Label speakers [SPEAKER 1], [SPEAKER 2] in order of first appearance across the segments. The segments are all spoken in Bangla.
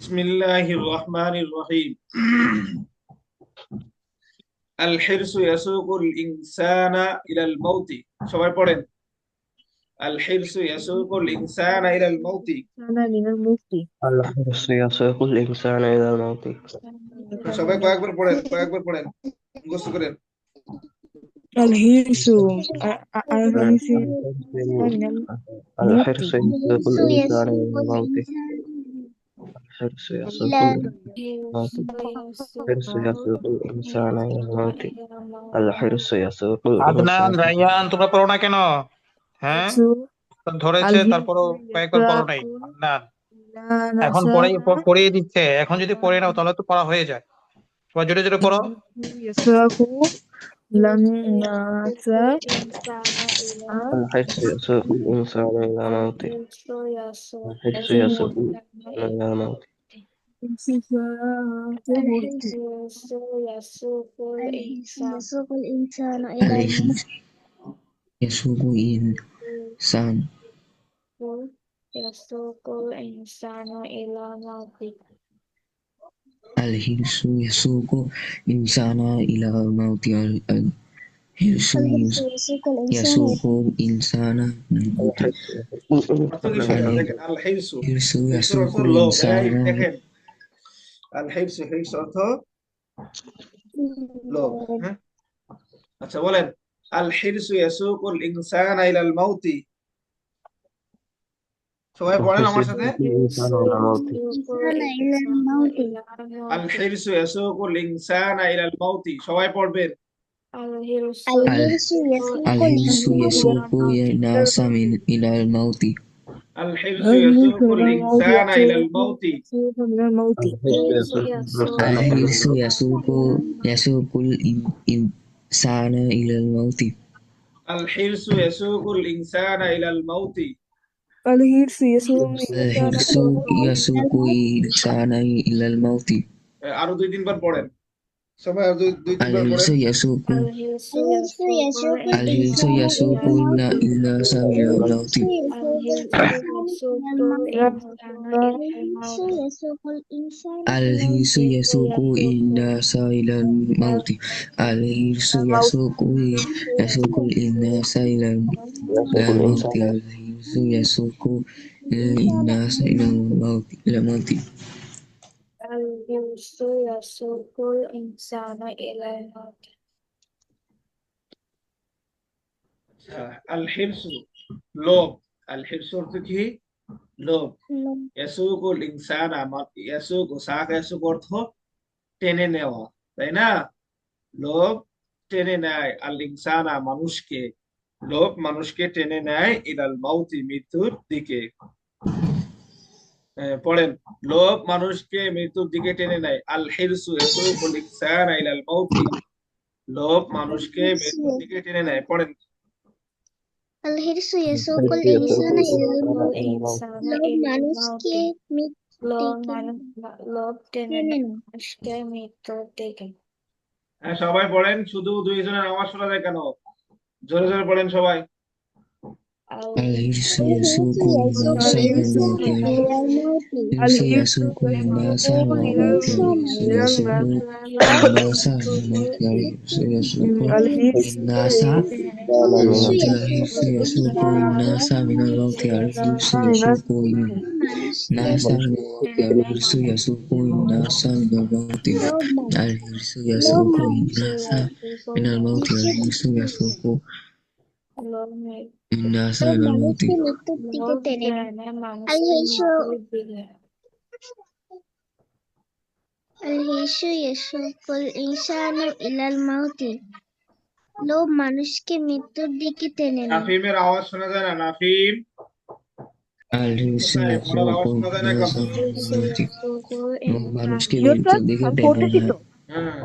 [SPEAKER 1] বিসমিল্লাহির রহমানির রহিম। আল হিরসু ইয়াসুকুল ইনসানা ইলাল মাউতি। সবাই পড়েন। আল হিরসু ইয়াসুকুল ইনসানা ইলাল মাউতি।
[SPEAKER 2] أنا من الموت.
[SPEAKER 3] الحرص يسوق الإنسان إلى الموت.
[SPEAKER 1] সবাই কয়েকবার পড়েন, কয়েকবার পড়েন, মুখস্থ করেন।
[SPEAKER 2] الهيرس الهيرس من الموت.
[SPEAKER 3] الحرص يسوق الإنسان إلى الموت. الحرص يسوق الموت. الحرص يسوق الإنسان إلى الموت. الحرص يسوق
[SPEAKER 4] আদনান,
[SPEAKER 3] الإنسان.
[SPEAKER 4] রাইয়ান, তোমরা পড়ো না কেন? হ্যাঁ, তো ধরেছে, তারপরও কয়েকবার পড়ো নাই। আদনান, এখন পড়িয়ে দিচ্ছে। এখন যদি পড়ে নাও তাহলে তো পড়া হয়ে যায়। সবাই জোরে জোরে পড়ো।
[SPEAKER 2] يساق إلى الناس
[SPEAKER 3] الحرص يسوق الإنسان إلى الموت. الحرص يسوق الإنسان إلى الموت.
[SPEAKER 5] يسوق الإنسان إلى الموت.
[SPEAKER 6] يسوق الإنسان
[SPEAKER 5] إلى الموت.
[SPEAKER 6] الحرص يسوق الإنسان إلى الموت. الحرص يسوق الإنسان إلى الموت.
[SPEAKER 1] অর্থ কি সেটা দেখেন। আল হিরসু,
[SPEAKER 6] الحرص
[SPEAKER 1] হিরসুর
[SPEAKER 6] يسوق
[SPEAKER 1] অর্থ লোভ। এই
[SPEAKER 6] الإنسان.
[SPEAKER 1] দেখেন, আল হিরসু, হিরস অর্থ লোভ। হ্যাঁ, আচ্ছা বলেন। আল হিরসু ইয়াসুকুল ইনসানা ইলাল মাউতি। সবাই পড়েন আমার সাথে।
[SPEAKER 3] الإنسان إلى الموت.
[SPEAKER 5] إلى الموت.
[SPEAKER 1] আল হিরসু ইয়াসুকুল ইনসানা ইলাল মাউতি। সবাই পড়বেন।
[SPEAKER 5] الهرس
[SPEAKER 6] الحرص يسوق الناس إلى الموت.
[SPEAKER 1] আল হিরসু ইয়াসুকুল ইনসানা ইলাল মাউতি।
[SPEAKER 2] من الموت.
[SPEAKER 6] الحرص يسوق الإنسان إلى الموت.
[SPEAKER 1] আল হিরসু ইয়াসুকুল ইনসানা ইলাল মাউতি।
[SPEAKER 2] الهيرس يسوق
[SPEAKER 6] الحرص يسوق الإنسان إلى الموت.
[SPEAKER 1] আরো দুই তিনবার পড়েন সবাই, আরো দুই তিনবার
[SPEAKER 6] الحرص
[SPEAKER 1] পড়েন।
[SPEAKER 6] يسوق
[SPEAKER 5] الهرس
[SPEAKER 6] الحرص يسوق الناس إلى الموت. الحرص يسوق الناس إلى الموت. الحرص يسوق الناس إلى الموت. الحرص يسوق الناس إلى الموت.
[SPEAKER 5] الهرس يسوق الإنسان إلى الموت.
[SPEAKER 1] আল হিরসু লোভ। আল হিরসু অর্থ কি? লোভ। ইয়াসুকুল ইনসানা, ইয়াসুকু সাক ইয়াসুক অর্থ টেনে নেওয়া, তাই না? লোভ টেনে নেয়, আল ইনসানা মানুষকে, লোভ মানুষকে টেনে নেয় ইলাল মাউতি মৃত্যুর দিকে। পড়েন। লোভ মানুষকে মৃত্যুর দিকে টেনে নেয়। আল হিরসু ইয়াসুকুল ইনসানা ইলাল মাউতি। লোভ মানুষকে মৃত্যুর দিকে টেনে নেয়। পড়েন।
[SPEAKER 5] الهرس يسوق الإنسان إلى الموت. লোভ মানুষকে মৃত্যুর দিকে।
[SPEAKER 1] হ্যাঁ, সবাই পড়েন। শুধু দুইজনের আওয়াজ শোনা যায় কেন? জোরে জোরে পড়েন সবাই।
[SPEAKER 6] الحرص يسوق الناس إلى الموت. الحرص يسوق الناس إلى الموت. الحرص يسوق الناس إلى الموت. الحرص يسوق الناس إلى الموت. الحرص يسوق الناس من الموت. الحرص يسوق الناس من الموت. الحرص يسوق الناس من الموت. الحرص يسوق الناس من الموت. الحرص يسوق الناس من الموت.
[SPEAKER 5] মৃত্যুর দিকে টেনে الهرس يسوق الإنسان إلى الموت. লোভ মানুষকে মৃত্যুর দিকে টেনে নেয়।
[SPEAKER 1] নাফিমের আওয়াজ শোনা যায় না? নাফিম,
[SPEAKER 6] الحرص
[SPEAKER 1] বড় আওয়াজ
[SPEAKER 6] يسوق
[SPEAKER 1] শোনা যায় না
[SPEAKER 6] الناس
[SPEAKER 1] কেন?
[SPEAKER 6] من الموت. মানুষকে মৃত্যুর দিকে টেনে নেয়।
[SPEAKER 1] হ্যাঁ,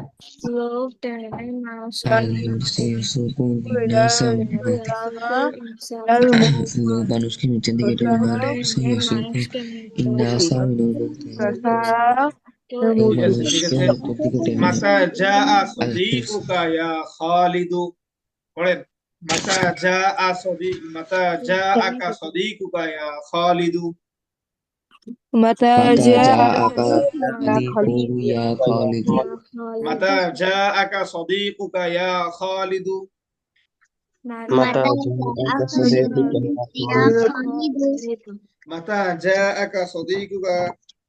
[SPEAKER 5] লোভ টেনে নেয় মানুষকে।
[SPEAKER 6] الحرص يسوق الناس من الموت. লোভ মানুষকে মৃত্যুর দিকে টেনে নেয়। الحرص يسوق الناس من الموت. লোভ
[SPEAKER 1] ঠিক আছে, ঠিক
[SPEAKER 6] মানুষকে
[SPEAKER 1] আছে।
[SPEAKER 6] মৃত্যুর দিকে টেনে নেয়।
[SPEAKER 1] মাতা জাআ সাদীকুকা ইয়া খালিদু। পড়েন। মাতা জাআকা সাদীকুকা ইয়া খালিদু।
[SPEAKER 2] متى
[SPEAKER 6] متى
[SPEAKER 2] جاءك
[SPEAKER 6] جاءك
[SPEAKER 2] يا خالد
[SPEAKER 6] صديقك يا خالد
[SPEAKER 1] মাতা জাআকা সাদিকুকা ইয়া খালিদু
[SPEAKER 3] متى جاءك صديقك يا خالد
[SPEAKER 1] মাতা জাআকা সাদিকুকা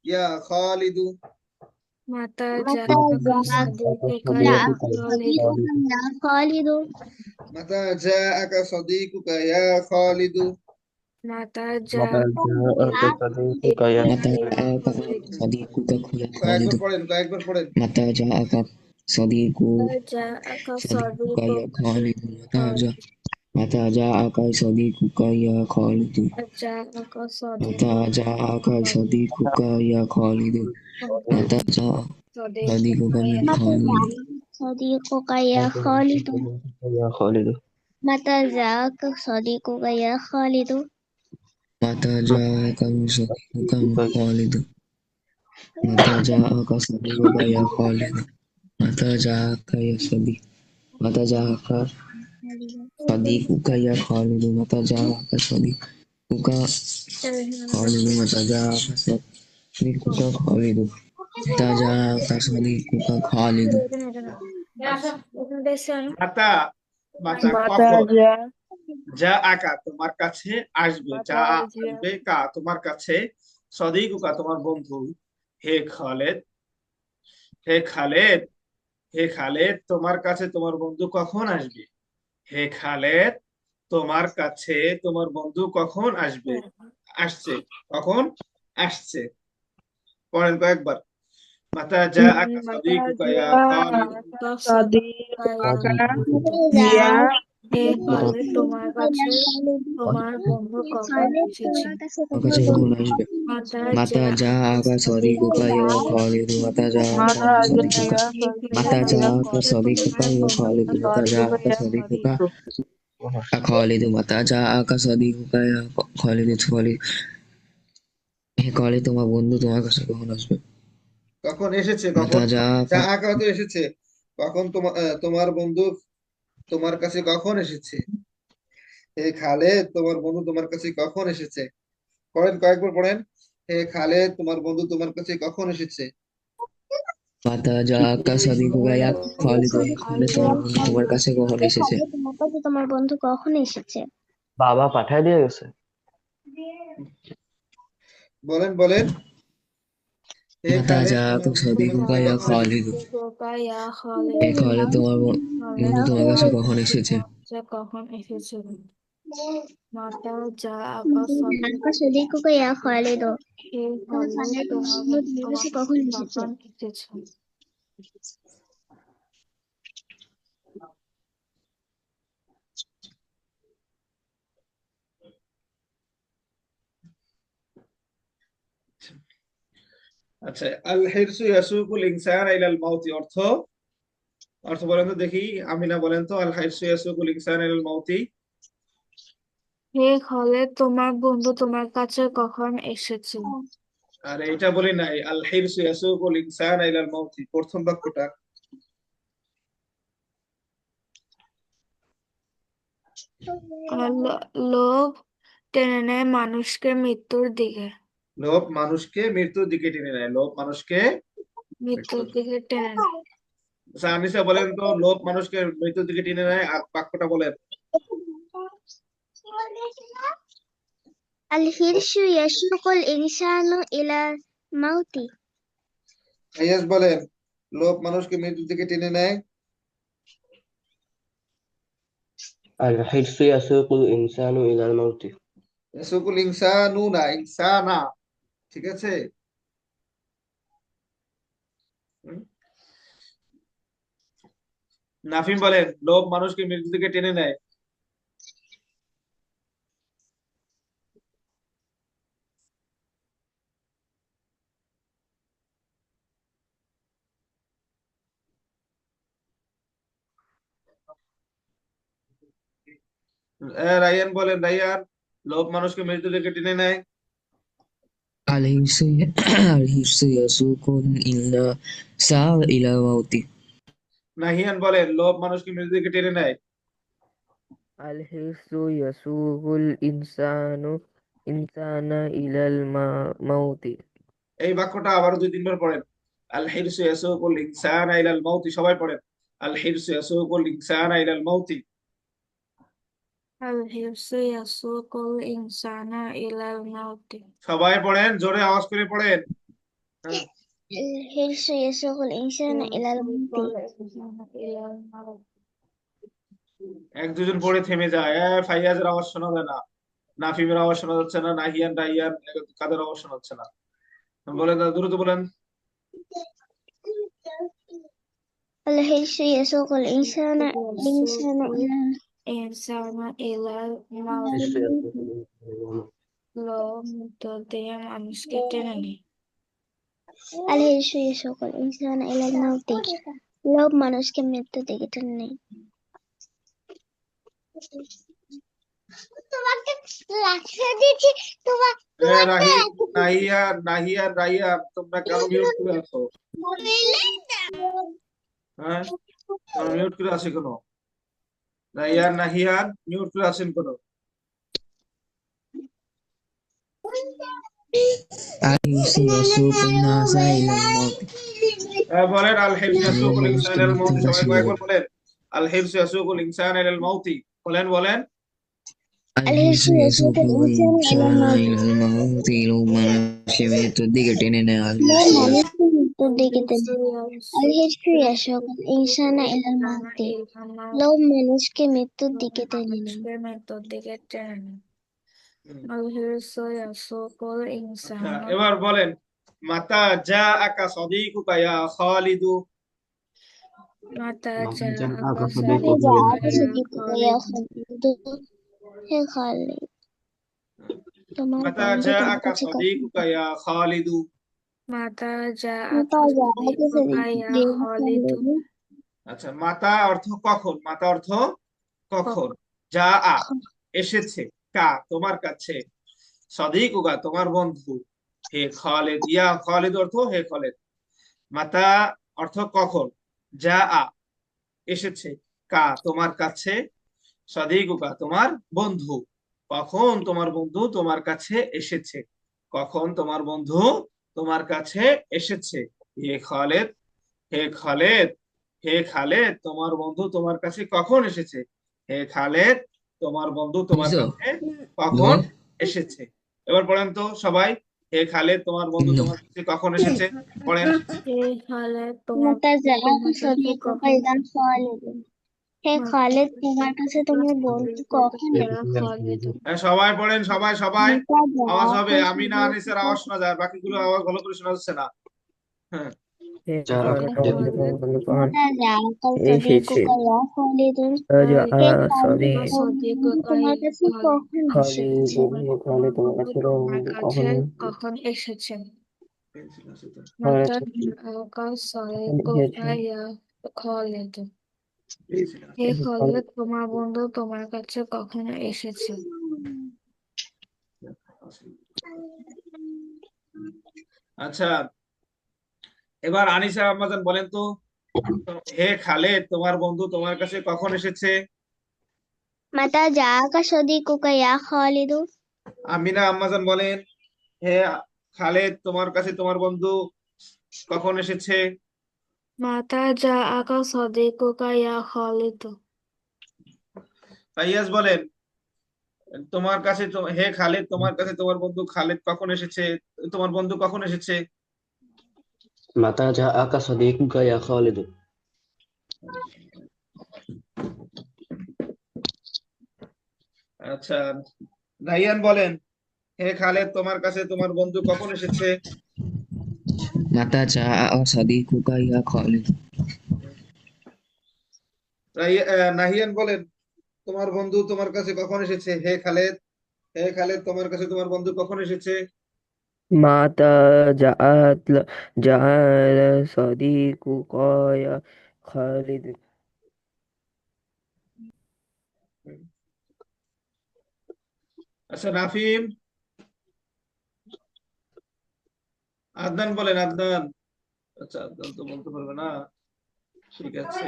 [SPEAKER 1] ইয়া খালিদু
[SPEAKER 5] Mata
[SPEAKER 3] متى
[SPEAKER 5] jaka
[SPEAKER 3] جاءك
[SPEAKER 5] sadikuka ya
[SPEAKER 3] صديقك يا
[SPEAKER 5] Khalid.
[SPEAKER 3] خالد
[SPEAKER 1] মাতা জাআকা সাদিকুকা ইয়া খালিদু
[SPEAKER 5] Mata
[SPEAKER 3] متى جاءك صديقك يا
[SPEAKER 6] متى جاءك صديقك يا خالد
[SPEAKER 1] কয়েকবার পড়েন
[SPEAKER 6] متى جاءك صديقك
[SPEAKER 5] jaka
[SPEAKER 6] صديقك يا
[SPEAKER 5] sadikuka
[SPEAKER 6] خالد
[SPEAKER 5] Khalid.
[SPEAKER 6] متى جاءك صديقك يا خالد
[SPEAKER 5] Jaka
[SPEAKER 6] متى
[SPEAKER 5] sadikuka
[SPEAKER 6] جاءك صديقك يا خالد متى جاء صديقك يا خالد
[SPEAKER 3] صديقك يا خالد يا خالد متى جاءك صديقك يا خالد
[SPEAKER 6] متى جاءك صديقك يا خالد متى جاءك صديقك يا خالد متى جاءك يا صديق متى جاءك صديقك يا خالد متى جاءك صديقك خالد متى جاءك صديقك خالد متى جاءك صديقك خالد
[SPEAKER 1] মাতা মাতা
[SPEAKER 2] متى
[SPEAKER 1] কখন
[SPEAKER 2] جاء
[SPEAKER 1] যা আকা তোমার কাছে আসবে যা
[SPEAKER 2] متى
[SPEAKER 1] আসবে কা তোমার কাছে সদিকুকা তোমার বন্ধু হে খালেদ হে খালেদ হে খালেদ তোমার কাছে তোমার বন্ধু কখন আসবে হে খালেদ তোমার কাছে তোমার বন্ধু কখন আসবে আসছে কখন আসছে পড়েন কয়েকবার মাতা যা আকা সদিকুকা ইয়া খালিদ
[SPEAKER 2] صديقك يا
[SPEAKER 5] হে Khalid, তোমার কাছে তোমার বন্ধু কখন এসেছে?
[SPEAKER 6] তোমার কাছে কখন আসবে
[SPEAKER 5] মাতা
[SPEAKER 6] متى جاءك صديقك يا خالد متى جاءك
[SPEAKER 2] متى
[SPEAKER 6] صديقك
[SPEAKER 2] جاءك
[SPEAKER 6] متى جاءك
[SPEAKER 2] صديقك
[SPEAKER 6] صديقك يا خالد متى جاءك
[SPEAKER 2] يا
[SPEAKER 6] صديقك
[SPEAKER 2] خالد
[SPEAKER 6] يا خالد متى جاءك صديقك يا خالد خالد হে খালিদ তোমার বন্ধু তোমার কাছে কখন আসবে
[SPEAKER 1] কখন এসেছে
[SPEAKER 6] মাতা
[SPEAKER 1] কখন
[SPEAKER 6] যা
[SPEAKER 1] যা আকা তো এসেছে কখন তোমার বন্ধু তোমার কাছে কখন এসেছে হে খালেদ তোমার বন্ধু তোমার কাছে কখন এসেছে পড়েন কয়েকবার পড়েন হে খালেদ তোমার বন্ধু তোমার কাছে কখন এসেছে
[SPEAKER 6] মাতা যা আকা সাদিকুকা ইয়া খালিদ হে খালিদ তোমার বন্ধু তোমার কাছে কখন এসেছে
[SPEAKER 3] তোমার বন্ধু কখন এসেছে
[SPEAKER 7] বাবা পাঠায় দিয়ে গেছে।
[SPEAKER 1] বলেন বলেন হে
[SPEAKER 6] মাতা
[SPEAKER 1] খালেদ
[SPEAKER 6] যা আকা সাদিকুকা ইয়া খালিদ
[SPEAKER 5] ইয়া খালিদ,
[SPEAKER 6] হে খালিদ তোমার বন্ধু তোমার কাছে কখন এসেছে
[SPEAKER 5] কখন এসেছে? মাতা যা আকা
[SPEAKER 3] صديقك يا خالد
[SPEAKER 5] হে খালিদ, তোমার বন্ধু
[SPEAKER 3] তোমার কাছে কখন এসেছে
[SPEAKER 5] কখন এসেছে?
[SPEAKER 1] আচ্ছা আল হিরসু ইয়াসুকুল ইনসানা ইলাল মাউতি অর্থ অর্থ বলেন তো দেখি আমিনা বলেন তো আল হিরসু ইয়াসুকুল ইনসানা ইলাল মাউতি
[SPEAKER 5] হে খালিদ, তোমার বন্ধু তোমার কাছে কখন এসেছে?
[SPEAKER 1] আর এটা বলি নাই আল হিরসু ইয়াসুকুল ইনসানা ইলাল মাউতি প্রথম বাক্যটা
[SPEAKER 5] লোভ টেনে নেয় মানুষকে মৃত্যুর দিকে।
[SPEAKER 1] লোভ মানুষকে মৃত্যুর দিকে টেনে নেয় লোভ মানুষকে
[SPEAKER 5] মৃত্যুর দিকে টেনে নেয়।
[SPEAKER 1] আচ্ছা আনিসা বলেন তো লোভ মানুষকে মৃত্যুর দিকে টেনে নেয় আর বাক্যটা বলেন
[SPEAKER 3] الحرص يسوق الإنسان إلى الموت
[SPEAKER 1] আইয়াস বলেন লোভ মানুষকে মৃত্যুর দিকে টেনে নেয়
[SPEAKER 7] الحرص يسوق الإنسان إلى الموت
[SPEAKER 1] ইয়াসুকুল ইনসানু না ইনসানা ঠিক আছে নাফিম বলেন লোভ মানুষকে মৃত্যুর দিকে টেনে নেয় রায়ান বলেন রায়ান লোভ মানুষকে মৃত্যুর দিকে টেনে নেয়
[SPEAKER 6] الحرص يسوق الإنسان إلى الموت
[SPEAKER 1] নাহিয়ান বলেন লোভ মানুষকে মৃত্যুর দিকে টেনে নেয়
[SPEAKER 8] الحرص يسوق الإنسان
[SPEAKER 3] الإنسان إلى الموت
[SPEAKER 1] এই বাক্যটা আবারও 2-3 বার পড়েন। আল হিরসু ইয়াসুকুল ইনসানা ইলাল মাউতি, সবাই পড়েন। আল হিরসু ইয়াসুকুল ইনসানা ইলাল মাউতি।
[SPEAKER 5] الحرص يسوق الإنسان إلى الموت
[SPEAKER 1] সবাই পড়েন, জোরে আওয়াজ করে পড়েন। হ্যাঁ,
[SPEAKER 8] الحرص يسوق الإنسان إلى
[SPEAKER 5] يسوق
[SPEAKER 8] الموت
[SPEAKER 5] الإنسان إلى الموت
[SPEAKER 1] 1-2 জন পড়ে থেমে যায়। ফাইয়াজের আওয়াজ শোনা যায় না, নাফিমের আওয়াজ শোনা যাচ্ছে না, নাহিয়ান রাইয়ান কাদের আওয়াজ শোনা যাচ্ছে না। বলেন, দ্রুত বলেন।
[SPEAKER 8] الحرص يسوق الإنسان
[SPEAKER 5] يسوق
[SPEAKER 8] إلى
[SPEAKER 5] الإنسان إلى الموت
[SPEAKER 7] الحرص يسوق الإنسان إلى الموت
[SPEAKER 5] লোভ দিয়ে মানুষকে টেনে নেয়।
[SPEAKER 8] الحرص يسوق الإنسان إلى الموت লোভ মানুষকে মৃত্যুর দিকে টেনে নেয়। তোমাকে লাঠি দিয়েছি
[SPEAKER 1] নাহিয়ান নাহিয়ান রাইয়ান, তোমরা কেন মিউট করে আছো? হ্যাঁ, তোমরা মিউট করে আছো কেন? রাইয়ান নাহিয়ান মিউট করে আছেন কেন?
[SPEAKER 6] الحرص يسوق الناس إلى الموت
[SPEAKER 1] বলেন আল হিরসু ইয়াসুকুল ইনসানা ইলাল মাউতি, সবাই কয়েকবার বলেন। আল হিরসু ইয়াসুকুল ইনসানা ইলাল মাউতি, বলেন বলেন।
[SPEAKER 6] الحرص يسوق الإنسان إلى الموت লোভ মানুষকে মৃত্যুর দিকে টেনে নেয়
[SPEAKER 8] লোভ মানুষকে মৃত্যুর দিকে টেনে নেয়। الحرص يسوق الإنسان إلى الموت লোভ মানুষকে মৃত্যুর দিকে টেনে নেয়।
[SPEAKER 5] মৃত্যুর দিকে টেনে নেয়। الحرص يسوق الإنسان
[SPEAKER 1] এবার বলেন, মাতা জাআকা সাদীকুকা ইয়া খালিদু।
[SPEAKER 5] متى
[SPEAKER 7] متى
[SPEAKER 5] جاءك
[SPEAKER 7] جاءك
[SPEAKER 5] صديقك
[SPEAKER 7] صديقك
[SPEAKER 5] يا
[SPEAKER 8] صديقك
[SPEAKER 5] خالد
[SPEAKER 8] يا خالد হে খালিদ তোমার
[SPEAKER 1] মাতা
[SPEAKER 8] বন্ধু তোমার
[SPEAKER 1] জাআকা
[SPEAKER 8] কাছে কখন
[SPEAKER 1] সাদীকুকা ইয়া খালিদু।
[SPEAKER 5] متى جاءك
[SPEAKER 8] মাতা যাকে
[SPEAKER 5] صديقك يا خالد
[SPEAKER 1] আচ্ছা, মাতা অর্থ কখন, মাতা অর্থ কখন, যা আ এসেছে, কা তোমার কাছে, সাদীকুকা তোমার বন্ধু, হে খালিদ, ইয়া খালিদ অর্থ হে খালিদ। মাতা অর্থ কখন, যা আ এসেছে, কা তোমার কাছে, সাদীকুকা তোমার বন্ধু, কখন তোমার বন্ধু তোমার কাছে এসেছে, কখন তোমার বন্ধু তোমার কাছে এসেছে। হে খালিদ, হে খালিদ, হে খালিদ তোমার বন্ধু তোমার কাছে কখন এসেছে, হে খালিদ তোমার বন্ধু তোমার
[SPEAKER 6] বুঝছো?
[SPEAKER 1] কাছে কখন
[SPEAKER 6] নো
[SPEAKER 1] এসেছে। এবার পড়েন তো সবাই, হে খালিদ তোমার বন্ধু
[SPEAKER 6] নো
[SPEAKER 1] তোমার কাছে কখন এসেছে, পড়েন।
[SPEAKER 5] হে খালেদ তোমার
[SPEAKER 8] মাতা যাকে
[SPEAKER 5] তোমার কাছে
[SPEAKER 8] صديقك
[SPEAKER 5] কখন
[SPEAKER 8] يا خالد হে খালিদ তোমার কাছে তোমার বন্ধু কখন
[SPEAKER 5] ইয়া খালিদ
[SPEAKER 1] সবাই পড়েন, সবাই সবাই
[SPEAKER 8] মাতা
[SPEAKER 1] আওয়াজ হবে।
[SPEAKER 8] যাকে
[SPEAKER 1] আমি না আনিসের আওয়াজ শোনা যায়, বাকিগুলো আওয়াজ ভালো করে শোনা যাচ্ছে না। হ্যাঁ,
[SPEAKER 7] جاءك
[SPEAKER 8] মাতা যাকে
[SPEAKER 3] এসেছে
[SPEAKER 8] صديقك يا خالد
[SPEAKER 3] جاء
[SPEAKER 8] হে খালিদ
[SPEAKER 3] صديق
[SPEAKER 8] তোমার কাছে কখন
[SPEAKER 3] খালিদ
[SPEAKER 8] এসেছে।
[SPEAKER 3] খালিদ তোমার কাছে
[SPEAKER 5] তোমার কাছে
[SPEAKER 3] কখন
[SPEAKER 5] কখন এসেছেন।
[SPEAKER 1] পেন্সিল আছে তো?
[SPEAKER 5] মাতা
[SPEAKER 3] এসেছে
[SPEAKER 5] জাআকা সাদিকুকা ইয়া খালিদ
[SPEAKER 1] পেন্সিল আছে।
[SPEAKER 5] হে খালিদ তোমার বন্ধু তোমার কাছে কখন এসেছে।
[SPEAKER 1] আচ্ছা, এবার আনিসা আম্মাজান বলেন তো, হে খালেদ তোমার বন্ধু তোমার কাছে কখন এসেছে।
[SPEAKER 8] মাতা যাকে صديقك يا خالد
[SPEAKER 1] আমিনা আম্মাজান বলেন, হে খালেদ তোমার কাছে তোমার বন্ধু কখন এসেছে।
[SPEAKER 5] মাতা জাআকা সাদিকুকা ইয়া খালিদ
[SPEAKER 1] ফাইয়াজ বলেন, তোমার কাছে হে খালেদ তোমার কাছে তোমার বন্ধু খালেদ কখন এসেছে, তোমার বন্ধু কখন এসেছে।
[SPEAKER 7] متى جاءك صديقك يا خالد
[SPEAKER 1] আচ্ছা, রাইয়ান বলেন, হে খালেদ তোমার কাছে তোমার বন্ধু কখন এসেছে।
[SPEAKER 6] মাতা জাআ সাদিকুকা ইয়া খালিদ
[SPEAKER 1] নাহিয়ান বলেন, তোমার বন্ধু তোমার কাছে কখন এসেছে। হে খালেদ, হে খালেদ তোমার কাছে তোমার বন্ধু কখন এসেছে।
[SPEAKER 3] متى جاء صديقك يا خالد
[SPEAKER 1] আচ্ছা, নাফিম, আদনান বলেন, আদনান। আচ্ছা, আদনান তো বলতে পারবে না, ঠিক আছে।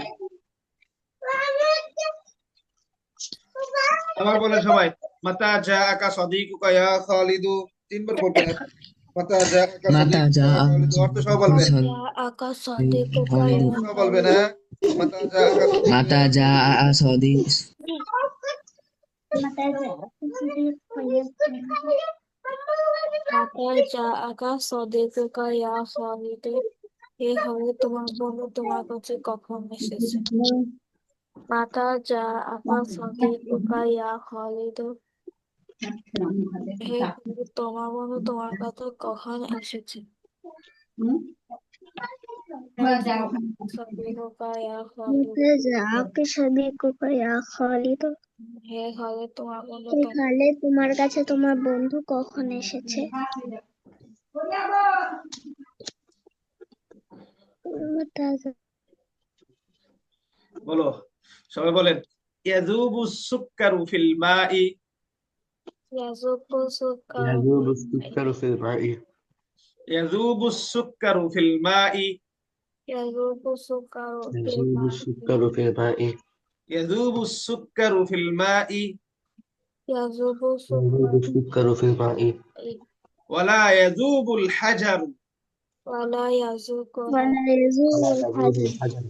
[SPEAKER 1] আবার বলেন সবাই, মাতা জাআকা সাদিকুকা ইয়া খালিদু, তিনবার পড়বেন। মাতা জাআকা
[SPEAKER 6] মাতা
[SPEAKER 1] সাদিকুকা
[SPEAKER 6] যা
[SPEAKER 1] ইয়া খালিদু, অর্থ সহ বলবেন,
[SPEAKER 5] আকা সাদিকুকা
[SPEAKER 6] খালিদ
[SPEAKER 5] ইয়া
[SPEAKER 1] অর্থ সহ বলবেন।
[SPEAKER 5] খালিদ।
[SPEAKER 1] হ্যাঁ, মাতা জাআকা সাদিকুকা
[SPEAKER 6] মাতা
[SPEAKER 1] ইয়া
[SPEAKER 6] যা
[SPEAKER 1] খালিদু।
[SPEAKER 6] সদি
[SPEAKER 5] মাতা জাআকা সাদিকুকা ইয়া খালিদ। হে খালিদ, তোমার বন্ধু তোমার কাছে কখন এসেছে? মাতা জাআকা সাদিকুকা ইয়া খালিদ। হে খালিদ, তোমার বন্ধু তোমার কাছে কখন এসেছে? মাতা জাআকা সাদিকুকা ইয়া খালিদ।
[SPEAKER 8] মাতা জাআকা সাদিকুকা ইয়া খালিদ।
[SPEAKER 5] হে খালিদ, তোমার বন্ধু
[SPEAKER 8] হে খালিদ, তোমার কাছে তোমার বন্ধু কখন এসেছে? মাতা
[SPEAKER 1] বলো, সবাই বলেন। ইয়াযুবু সুক্কারু ফিল মাই।
[SPEAKER 5] ইয়াযুবু সুকারু
[SPEAKER 7] يذوب السكر في الماء
[SPEAKER 1] ইয়াযুবু সুক্কারু ফিল মাই।
[SPEAKER 5] ইয়াযুবু সুকারু ফিল
[SPEAKER 7] يذوب
[SPEAKER 5] মাই।
[SPEAKER 7] السكر في الماء
[SPEAKER 1] ইয়াযুবু সুক্কারু ফিল মাই
[SPEAKER 5] ইয়াযুবু
[SPEAKER 7] يذوب
[SPEAKER 5] সুকারু
[SPEAKER 7] السكر في الماء
[SPEAKER 1] ওয়ালা ইয়াযুবুল হাজারু
[SPEAKER 5] ওয়ালা ইয়াযুকু
[SPEAKER 8] ওয়ালা ইয়াযুবুল হাজার।
[SPEAKER 7] الحجر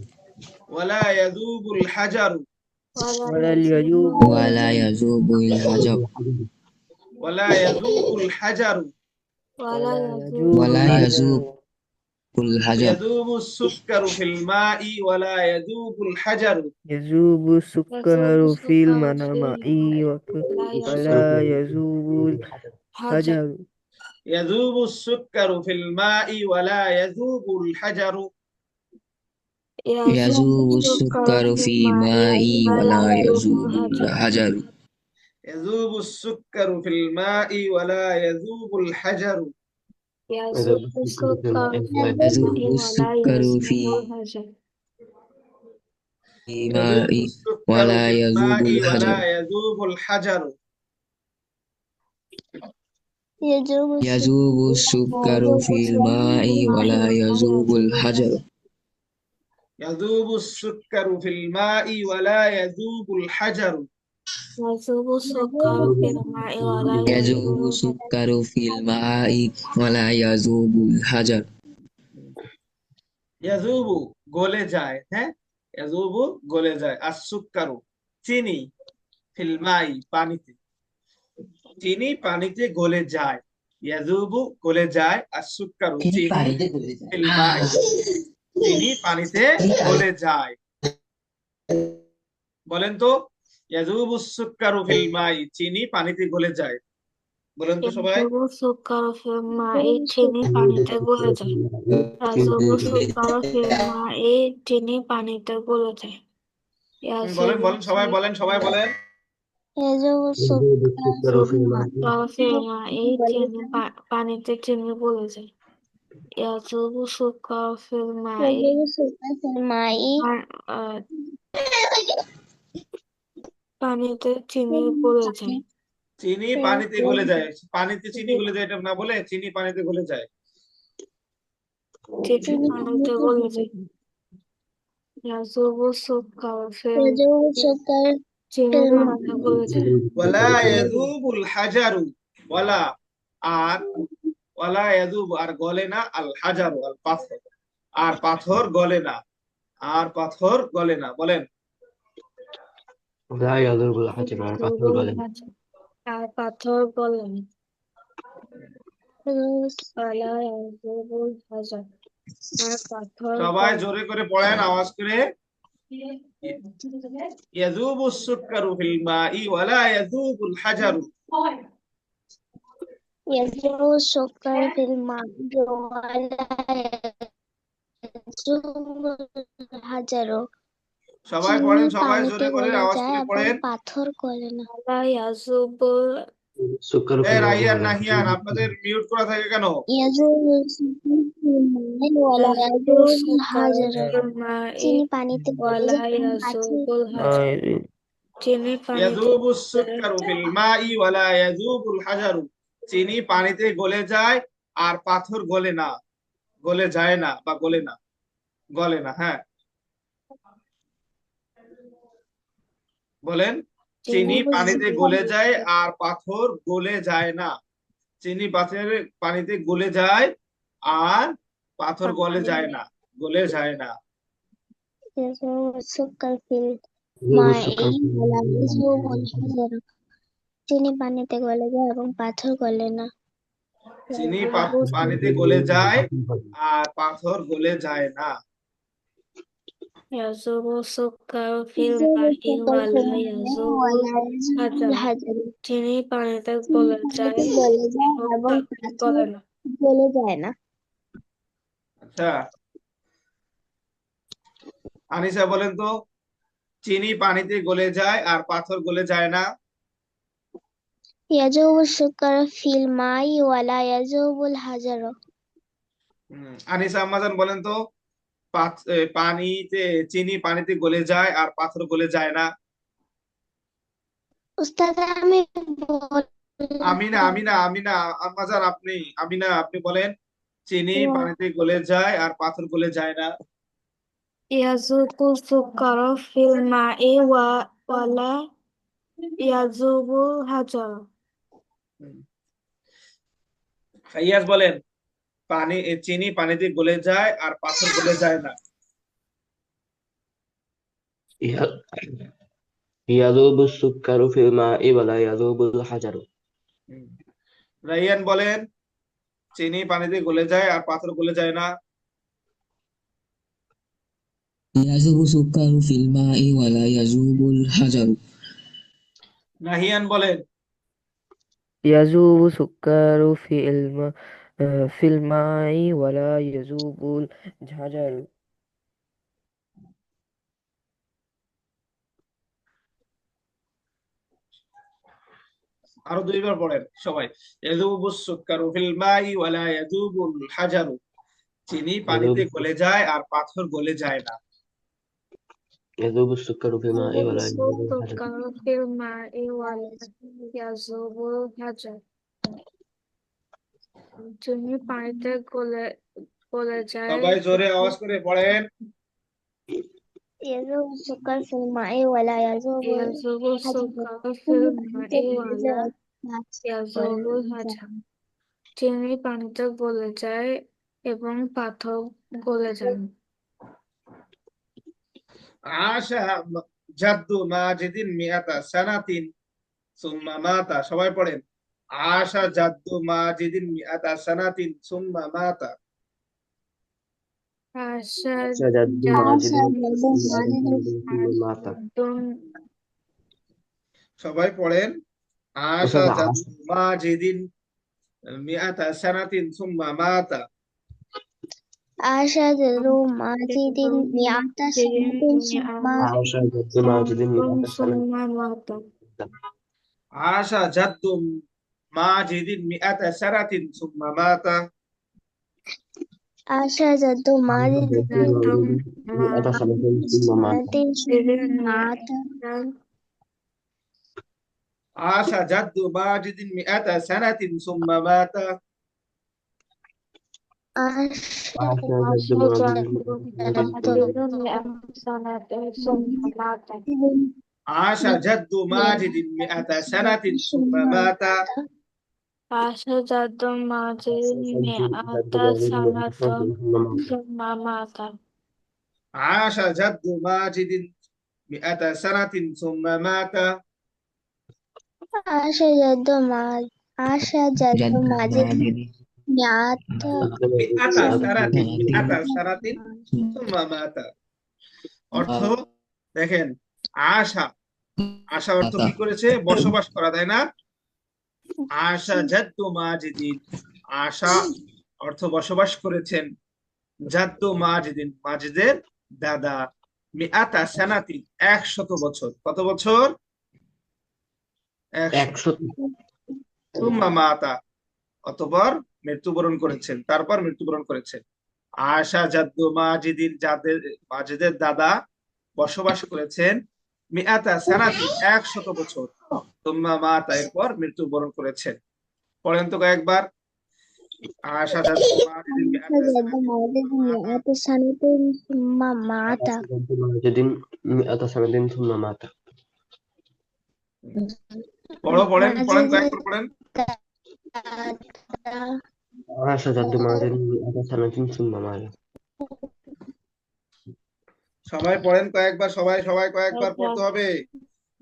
[SPEAKER 1] ওয়ালা ইয়াযুবুল হাজারু
[SPEAKER 5] ওয়ালা ইয়াযুকু
[SPEAKER 6] ওয়ালা ইয়াজুবুল হাজার
[SPEAKER 1] ওয়ালা ইয়াযুবুল হাজারু
[SPEAKER 5] ওয়ালা ইয়াযুকু
[SPEAKER 6] ওয়ালা ইয়াজুবুল হাজার
[SPEAKER 1] ইয়াযুবু সুক্কারু ফিল মাই ওয়ালা ইয়াযুবুল হাজারু
[SPEAKER 9] يذوب السكر في الماء ولا يذوب
[SPEAKER 5] হাজার।
[SPEAKER 9] الحجر
[SPEAKER 1] ইয়াযুবু সুক্কারু ফিল মাই ওয়ালা ইয়াযুবুল হাজারু
[SPEAKER 6] ইয়াজুবু সুক্কারু ফি মাই ওয়ালা ইয়াজুবুল হাজার
[SPEAKER 1] ইয়াযুবু সুক্কারু ফিল মাই ওয়ালা ইয়াযুবুল হাজারু
[SPEAKER 5] ইয়াযুবু সুকারু
[SPEAKER 6] ইয়াজুবু সুক্কারু ফি
[SPEAKER 5] হাজার।
[SPEAKER 6] মাই ওয়ালা ইয়াজুবুল হাজার
[SPEAKER 1] ইয়াযুবুল হাজারু
[SPEAKER 6] ইয়াজুবু সুক্কারু ফিল মাই ওয়ালা ইয়াজুবুল হাজার
[SPEAKER 1] ইয়াযুবু সুক্কারু ফিল মাই ওয়ালা ইয়াযুবুল হাজারু
[SPEAKER 5] ইয়াযুবু সুকারু ফিল মাই ওয়ালা
[SPEAKER 6] ইয়াজুবু সুক্কারু ফিল মাই ওয়ালা ইয়াজুবুল হাজার
[SPEAKER 1] ইয়াযুবু গলে যায়। হ্যাঁ, ইয়াযুবু গলে যায়। আর-সুক্কারু চিনি, ফিল মাই পানিতে, চিনি পানিতে গলে যায়। ইয়াযুবু গলে যায়, আর-সুক্কারু চিনি ফিল মাই, চিনি পানিতে গলে যায়। বলেন তো, ইয়াযুবু সুক্কারু ফিল মাই, চিনি পানিতে গলে যায়। বলেন তো সবাই।
[SPEAKER 5] ইয়াযুবু সুকারু ফিল মাই, চিনি পানিতে গলে যায়। ইয়াযুবু সুকারু ফিল মাই, চিনি পানিতে গলে যায়।
[SPEAKER 1] বলেন বলেন সবাই বলেন, সবাই বলেন।
[SPEAKER 8] ইয়াযুবু
[SPEAKER 7] يذوب السكر في الماء
[SPEAKER 5] সুকারু ফিল মাই, চিনি পানিতে চিনি গলে যায়। ইয়াযুবু সুকারু ফিল মাই,
[SPEAKER 8] সুক্কারু ফিল মাই
[SPEAKER 5] পানিতে চিনি গলে যায়।
[SPEAKER 1] চিনি পানিতে গলে যায়। পানিতে চিনি গলে যায় এটা না বলে, চিনি পানিতে গলে যায়।
[SPEAKER 5] চিনি পানিতে গলে যায়। ইয়াযুবু সুকারু ফিল
[SPEAKER 8] ইয়াযুবু সুক্কারু
[SPEAKER 5] চিনি পানিতে গলে যায়।
[SPEAKER 1] ওয়ালা ইয়াযুবুল হাজারু, ওয়ালা আর, ওয়ালা ইয়াযুবু আর গলে না, আল হাজারু আল পাথর, আর পাথর গলে না, আর পাথর গলে না। বলেন।
[SPEAKER 7] لا يذوب الحجر على البحر الغالي
[SPEAKER 5] আর পাথর গলে না। ওয়ালা ইয়াযুবুল হাজার, আর পাথর
[SPEAKER 1] সবাই
[SPEAKER 5] গলে না।
[SPEAKER 1] জোরে করে পড়েন, আওয়াজ করে। ইয়াযুবু সুক্কারু ফিল মাই ওয়ালা ইয়াযুবুল হাজারু
[SPEAKER 8] ইয়াযুবু সুক্কারু ফিল মাই ওয়ালা ইয়াযুবুল হাজার।
[SPEAKER 1] সবাই
[SPEAKER 8] চিনি
[SPEAKER 1] পড়েন, সবাই
[SPEAKER 8] পানিতে
[SPEAKER 1] জোরে করে
[SPEAKER 8] গলে
[SPEAKER 1] আওয়াজ
[SPEAKER 8] যায়
[SPEAKER 1] করে
[SPEAKER 8] এবং
[SPEAKER 1] পড়েন।
[SPEAKER 8] পাথর গলে না।
[SPEAKER 5] ওয়ালা ইয়াযুবুল
[SPEAKER 7] السكر في
[SPEAKER 1] রাইয়ান
[SPEAKER 7] الماء
[SPEAKER 1] নাহিয়ান, আপনাদের মিউট করা থাকে কেন?
[SPEAKER 8] ইয়াযুবু সুক্কারু ফিল মাই ওয়ালা ইয়াযুবুল হাজার। চিনি পানিতে গলে
[SPEAKER 5] ওয়ালা
[SPEAKER 8] যায় এবং পাথর
[SPEAKER 5] ইয়াযুবুল হাজার, চিনি পানিতে
[SPEAKER 1] ইয়াযুবু সুক্কারু ফিল মাই ওয়ালা ইয়াযুবুল হাজারু, চিনি পানিতে গলে যায় আর পাথর গলে না, গলে যায় না বা গলে না, গলে না। হ্যাঁ, বলেন। চিনি পানিতে গলে যায় আর পাথর গলে যায় না। চিনি পানিতে গলে যায় আর পাথর গলে যায় না, গলে যায় না।
[SPEAKER 8] يذوب السكر في
[SPEAKER 7] يذوب
[SPEAKER 8] الماء
[SPEAKER 7] السكر في
[SPEAKER 8] ولا يذوب
[SPEAKER 7] الماء.
[SPEAKER 8] الحجر চিনি পানিতে গলে যায় এবং পাথর গলে না।
[SPEAKER 1] চিনি
[SPEAKER 5] يذوب
[SPEAKER 1] পানিতে গলে যায় আর পাথর গলে যায় না।
[SPEAKER 5] يذوب السكر في
[SPEAKER 8] يذوب
[SPEAKER 5] الماء
[SPEAKER 8] السكر في
[SPEAKER 5] ولا
[SPEAKER 8] الماء
[SPEAKER 5] يذوب
[SPEAKER 8] ولا يذوب
[SPEAKER 5] الحجر
[SPEAKER 8] الحجر
[SPEAKER 5] চিনি পানিতে
[SPEAKER 8] চিনি
[SPEAKER 5] গলে যায়
[SPEAKER 8] পানিতে গলে যায়
[SPEAKER 5] এবং
[SPEAKER 8] এবং
[SPEAKER 5] পাথর
[SPEAKER 8] পাথর
[SPEAKER 5] গলে না।
[SPEAKER 8] গলে যায় না।
[SPEAKER 1] আচ্ছা, আনিসা বলেন তো, চিনি পানিতে গলে যায় আর পাথর গলে যায় না।
[SPEAKER 8] يذوب السكر في الماء ولا يذوب الحجر
[SPEAKER 1] আনিসা আম্মাজান বলেন তো, চিনি পানিতে গলে যায় আর পাথর গলে যায় না।
[SPEAKER 8] উস্তাদ আমি
[SPEAKER 1] আমিনা আমিনা আমিনা আম্মাজান আমিনা আপনি বলেন, চিনি পানিতে গলে যায় আর পাথর গলে যায় না।
[SPEAKER 5] يذوب السكر في الماء ولا يذوب الحجر
[SPEAKER 1] ফাইয়াজ বলেন, চিনি পানিতে গলে যায় আর পাথর গলে যায় না।
[SPEAKER 7] يذوب السكر في الماء ولا يذوب الحجر.
[SPEAKER 1] রাইয়ান বলেন, চিনি পানিতে গলে যায় আর পাথর গলে যায় না।
[SPEAKER 6] يذوب السكر في الماء ولا يذوب الحجر.
[SPEAKER 1] নাহিয়ান বলেন,
[SPEAKER 9] يذوب السكر في الماء ولا يذوب الحجر.
[SPEAKER 1] আরো দুইবার পড়েন সবাই। ইয়াযুবুস সুক্কারু ফিল মাই ওয়ালা ইয়াযুবুল হাজারু। চিনি পানিতে গলে যায় আর পাথর গলে যায় না।
[SPEAKER 7] يذوب السكر في الماء ولا يذوب الحجر.
[SPEAKER 5] السكر في الماء ولا يذوب الحجر চিনি পানিতে গলে যায়
[SPEAKER 1] সবাই জোরে আওয়াজ করে পড়েন।
[SPEAKER 8] يذوب السكر في الماء ولا يذوب
[SPEAKER 5] يذوب السكر في الماء ولا يذوب الحجر চিনি পানিতে গলে যায় এবং পাথর গলে যায় না।
[SPEAKER 1] আশা জাদ্দু মাজিদিন মিয়াতা সানাতিন সুম্মা মাতা। সবাই পড়েন, আশা জাদ্দু মাজিদিন মিয়াতা সানাতিন সুম্মা মাতা।
[SPEAKER 5] আশা
[SPEAKER 7] جد ماجد مات.
[SPEAKER 1] সবাই পড়েন, আশা
[SPEAKER 7] أستاذ
[SPEAKER 1] জাদ্দু মাজিদিন মিয়াতা সানাতিন সুম্মা মাতা।
[SPEAKER 8] عاش جد ماجد مئة سنة ثم
[SPEAKER 7] عاش جد ماجد مئة سنة.
[SPEAKER 1] আশা জাদ্দু মাজিদিন মিয়াতা সানাতিন সুম্মা মাতা।
[SPEAKER 8] عاش جد ماجد
[SPEAKER 7] مئة سنة ثم مات.
[SPEAKER 8] ثم مات
[SPEAKER 1] আশা জাদ্দু মাজিদিন মিয়াতা সানাতিন সুম্মা মাতা।
[SPEAKER 8] عاش
[SPEAKER 7] عاش جد
[SPEAKER 1] আশা জাদ্দু মাজিদিন মিয়াতা সানাতিন সুম্মা মাতা।
[SPEAKER 5] عاش جد ماجد مئة سنة ثم مات
[SPEAKER 1] আশা জাদ্দু মাজিদিন মিয়াতা সানাতিন সুম্মা মাতা।
[SPEAKER 8] عاش جد ماجد
[SPEAKER 1] মিয়াতা সানাতিন সুম্মা মাতা। অর্থ দেখেন, আশা অর্থ কি করেছে? বসবাস করা, তাই না? আশা জাদ্দু মাজিদিন, আশা অর্থ বসবাস করেছেন। জাদ্দু মাজিদিন, মাজিদের দাদা। মিআতা সানাতিন, 100 বছর। কত বছর? 100। সুম্মা মাতা, অতঃপর মৃত্যুবরণ করেছেন, তারপর মৃত্যুবরণ করেছেন। আশা জাদ্দু মাজিদিন, মাজিদের দাদা বসবাস করেছেন মিআতা সানাতিন, 100 বছর। সুম্মা মাতা, এরপর মৃত্যুবরণ করেছেন। পড়েন তো কয়েকবার, আশা জাদ্দু মাজিদিন
[SPEAKER 8] مئة سنة ثم مات
[SPEAKER 7] ماجد مئة سنة ثم مات.
[SPEAKER 1] পড়েন
[SPEAKER 8] মাঝে
[SPEAKER 1] কয়েকবার পড়েন।
[SPEAKER 7] عاش جد ماجد 100 سنة ثم مات
[SPEAKER 1] সবাই পড়েন কয়েকবার, সবাই কয়েকবার পড়তে হবে।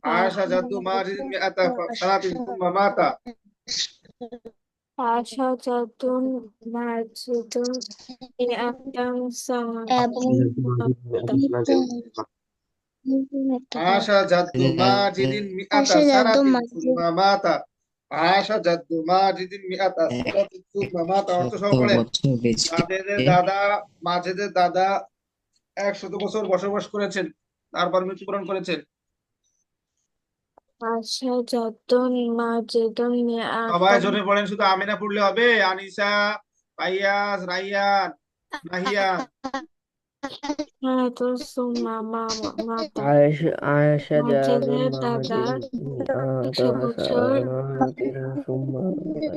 [SPEAKER 1] আশা জাদ্দু মাজিদিন মিআতা সানাতিন সুম্মা মাতা।
[SPEAKER 5] আশা জাতুন মাজিদুন মিআতান
[SPEAKER 8] এবং
[SPEAKER 5] সানাতিন
[SPEAKER 1] আশা জাদ্দু মাজিদিন মিআতা
[SPEAKER 8] আশা জাদ্দু
[SPEAKER 1] সানাতিন
[SPEAKER 8] মাজিদ
[SPEAKER 1] সুম্মা মাতা। আশা জাদ্দু মাজিদিন মিআতা সানাতিন সুম্মা মাতা। অর্থ সহ পড়েন।
[SPEAKER 6] বছর বেঁচে
[SPEAKER 1] মাজেদের দাদা 100 বছর বসবাস করেছেন, তারপর মৃত্যুবরণ করেছেন।
[SPEAKER 5] আশা জাতুন মাজিদুন
[SPEAKER 1] সবাই
[SPEAKER 5] মিআতান।
[SPEAKER 1] জোরে পড়েন, শুধু আমিনা পড়লে হবে। আনিসা, ফাইয়াজ, রাইয়ান, নাহিয়ান।
[SPEAKER 5] সানাতুন সুম্মা মাতা।
[SPEAKER 9] عاش جاد
[SPEAKER 5] মাজিদের
[SPEAKER 9] مع
[SPEAKER 5] দাদা
[SPEAKER 9] جد
[SPEAKER 5] 100 বছর
[SPEAKER 9] سنوات ثم مات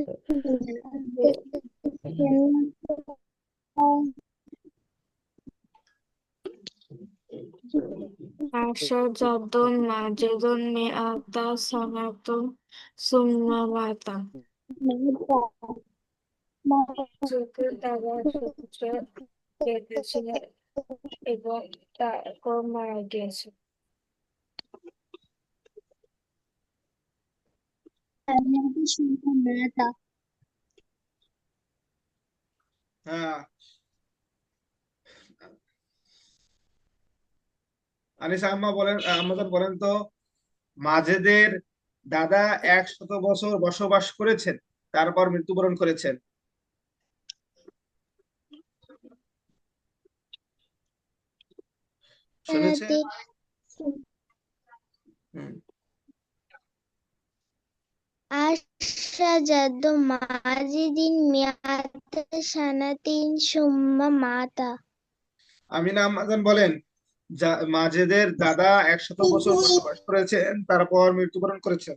[SPEAKER 5] আশা জাতুন মাজিদুন মিআতা সানাতুন সুম্মা মাতা। মাজিদের দাদা 100 বছর বেঁচেছিলেন এবং তারপর মারা গিয়েছে।
[SPEAKER 1] হ্যাঁ, আনিসা আম্মা বলেন, আমাদের বলেন তো, মাজেদের দাদা 100 বছর বসবাস করেছেন, তারপর মৃত্যুবরণ করেছেন। শুনেছেন?
[SPEAKER 8] আশা জাদ্দু মাজিদিন মিআতা সানাতিন সুম্মা মাতা।
[SPEAKER 1] আমিনা আম্মাজান বলেন, মাজেদের দাদা 100 বছর বসবাস করেছেন, তারপর মৃত্যুবরণ করেছেন।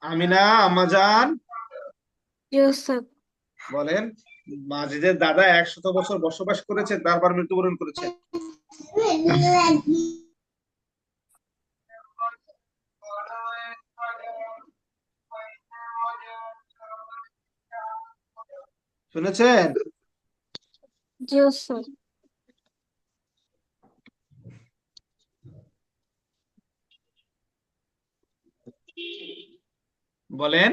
[SPEAKER 1] আমিনা আম্মাজান
[SPEAKER 5] ইউসুফ
[SPEAKER 1] বলেন, মাজেদের দাদা 100 বছর বসবাস করেছেন, তারপর মৃত্যুবরণ করেছেন। শুনেছেন?
[SPEAKER 5] ইউসুফ
[SPEAKER 1] বলেন।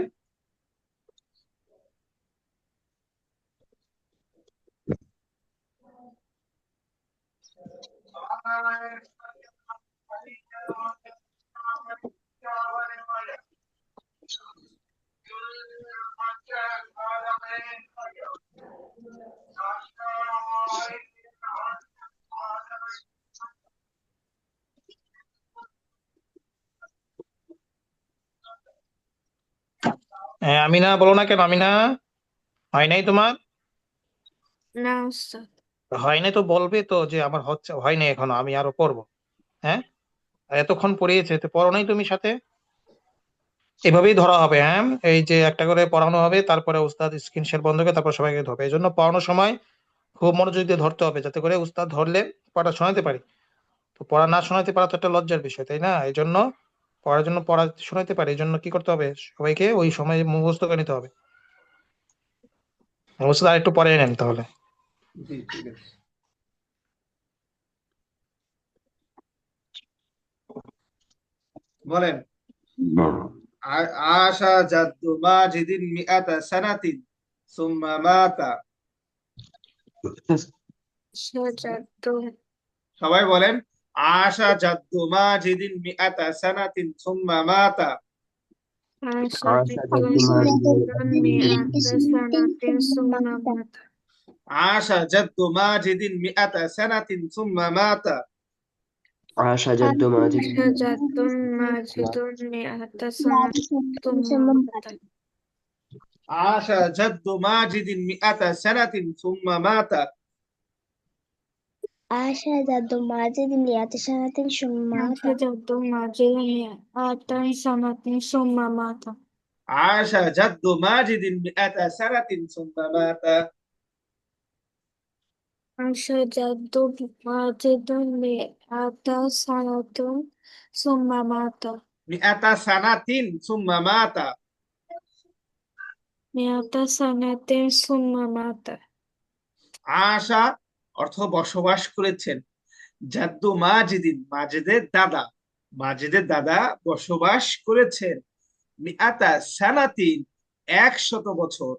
[SPEAKER 4] হ্যাঁ, আমিনা বলো না কেন? আমিনা হয় নাই তোমার?
[SPEAKER 5] না উস্তাদ।
[SPEAKER 4] হয় নাই তো বলবে তো যে আমার হচ্ছে, হয় নাই এখনো, আমি আরো পড়বো। হ্যাঁ, আর এতক্ষণ পড়িয়েছে তো পড়ো নাই তুমি সাথে? এভাবেই ধরা হবে। হ্যাঁ, এই যে একটা করে পড়ানো হবে, তারপরে উস্তাদ স্ক্রিন শেয়ার বন্ধ করে তারপর সবাইকে ধরবে। এই জন্য পড়ানোর সময় খুব মনোযোগ দিয়ে ধরতে হবে, যাতে করে উস্তাদ ধরলে পড়া শোনাতে পারি। তো পড়া না শোনাতে পারা তো একটা লজ্জার বিষয়, তাই না? এই জন্য পড়ার জন্য পড়া শোনাতে পারি, এই জন্য কি করতে হবে, সবাইকে ওই সময় মুখস্থ করে নিতে হবে। উস্তাদ আর একটু পরে নেন তাহলে।
[SPEAKER 1] জি, ঠিক আছে। বলেন। আশা জাদ্দু মাজিদিন মিআতা সানাতিন সুম্মা মাতা।
[SPEAKER 5] আশা জাতুন
[SPEAKER 1] সবাই বলেন, আশা জাদ্দু মাজিদিন মিআতা সানাতিন সুম্মা মাতা।
[SPEAKER 5] আশা
[SPEAKER 7] عاش
[SPEAKER 5] জাতুন
[SPEAKER 7] جد ماجد
[SPEAKER 5] মাজিদুন মিআতা সানাতিন সুম্মা মাতা।
[SPEAKER 1] আশা জাদ্দু মাজিদিন মিআতা সানাতিন সুম্মা মাতা।
[SPEAKER 7] عاش جد ماجد
[SPEAKER 5] আশা জাতুন মাজিদুন মিআতা সানাতিন সুম্মা মাতা।
[SPEAKER 1] আশা জাদ্দু মাজিদিন মিআতা সানাতিন সুম্মা মাতা।
[SPEAKER 8] عاش جد ماجد 100 سنة ثم مات.
[SPEAKER 5] جد ماجد 100 سنة ثم مات.
[SPEAKER 1] عاش جد ماجد 100 سنة ثم مات.
[SPEAKER 5] عاش جد ماجد 100 سنة ثم مات.
[SPEAKER 1] 100 سنة ثم مات.
[SPEAKER 5] 100 سنة ثم مات.
[SPEAKER 1] আশা অর্থ বসবাস করেছেন। জাদ্দু মাজিদিন, মাজিদের দাদা বসবাস করেছেন। মিআতা সানাতিন, 100 বছর।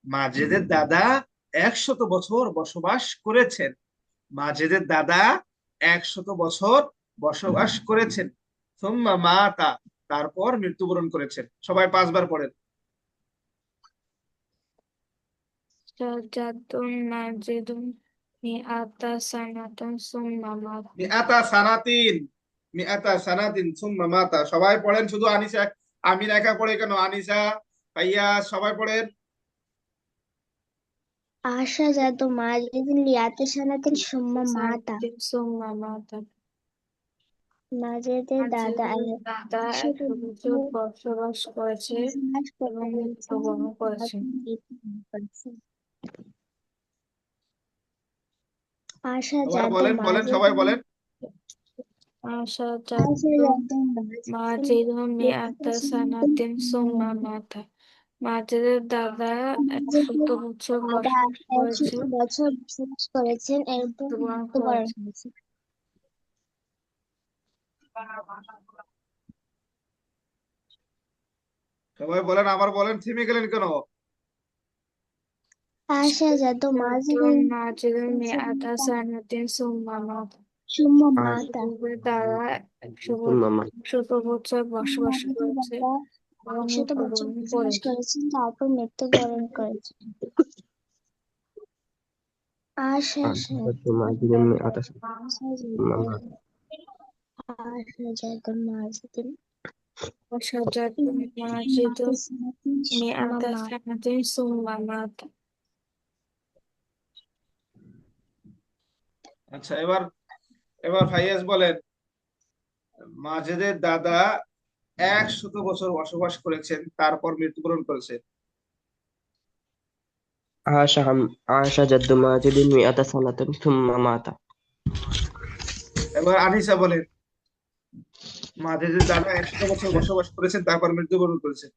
[SPEAKER 1] মাজিদের দাদা 100 বছর বসবাস করেছেন। মাজিদের দাদা 100 বছর বসবাস করেছেন। সুম্মা মাতা, তারপর মৃত্যুবরণ করেছেন। সবাই 5 বার পড়েন।
[SPEAKER 5] جد ماجد 100 سنة ثم مات.
[SPEAKER 1] মিআতা সানাতিন, মিআতা সানাতিন সুম্মা মাতা। সবাই পড়েন, শুধু আনিসা আমির একা পড়ে কেন? আনিসা, ভাইয়া, সবাই পড়েন।
[SPEAKER 8] عاش جد ماجد 100 سنة ثم مات.
[SPEAKER 5] ثم مات.
[SPEAKER 8] মাজিদের দাদা
[SPEAKER 5] দাদা
[SPEAKER 8] 100
[SPEAKER 5] 100 বছর বসবাস করেছে এবং মৃত্যুবরণ করেছেন।
[SPEAKER 8] আশা
[SPEAKER 1] সবাই
[SPEAKER 8] জাদু
[SPEAKER 1] বলেন, সবাই বলেন।
[SPEAKER 5] আশা জাদু মাজিদ 100 سنة ثم مات. মাজিদের দাদা 100 বছর বসবাস করেছেন,
[SPEAKER 8] বছর বসবাস করেছেন এবং
[SPEAKER 5] মৃত্যুবরণ
[SPEAKER 8] মৃত্যুবরণ
[SPEAKER 5] করেছেন।
[SPEAKER 8] করেছেন।
[SPEAKER 1] সবাই বলেন, আবার বলেন, থেমে গেলেন কেন?
[SPEAKER 8] আশা জাদু
[SPEAKER 5] মাজিদ 100 سنة ثم مات.
[SPEAKER 8] ثم مات.
[SPEAKER 5] মাজিদের দাদা 100 বছর বসবাস করেছে এবং
[SPEAKER 8] 100 বছর
[SPEAKER 5] মৃত্যুবরণ
[SPEAKER 8] বসবাস
[SPEAKER 5] করেছে।
[SPEAKER 8] করেছেন, তারপর মৃত্যুবরণ করেছেন। আশা
[SPEAKER 7] جد ماجد 100 سنة ثم مات.
[SPEAKER 8] আশা জাদু মাজিদিন
[SPEAKER 5] আশা জাদু মাজিদ 100 سنة ثم مات.
[SPEAKER 1] আচ্ছা, এবার এবার ফাইয়াজ বলেন, মাজিদের দাদা 100 বছর বসবাস করেছেন, তারপর মৃত্যুবরণ করেছেন।
[SPEAKER 7] عاش جد ماجد 100 سنة ثم مات.
[SPEAKER 1] এবার আনিসা বলেন, মাজিদের দাদা 100 বছর বসবাস করেছেন, তারপর মৃত্যুবরণ করেছেন।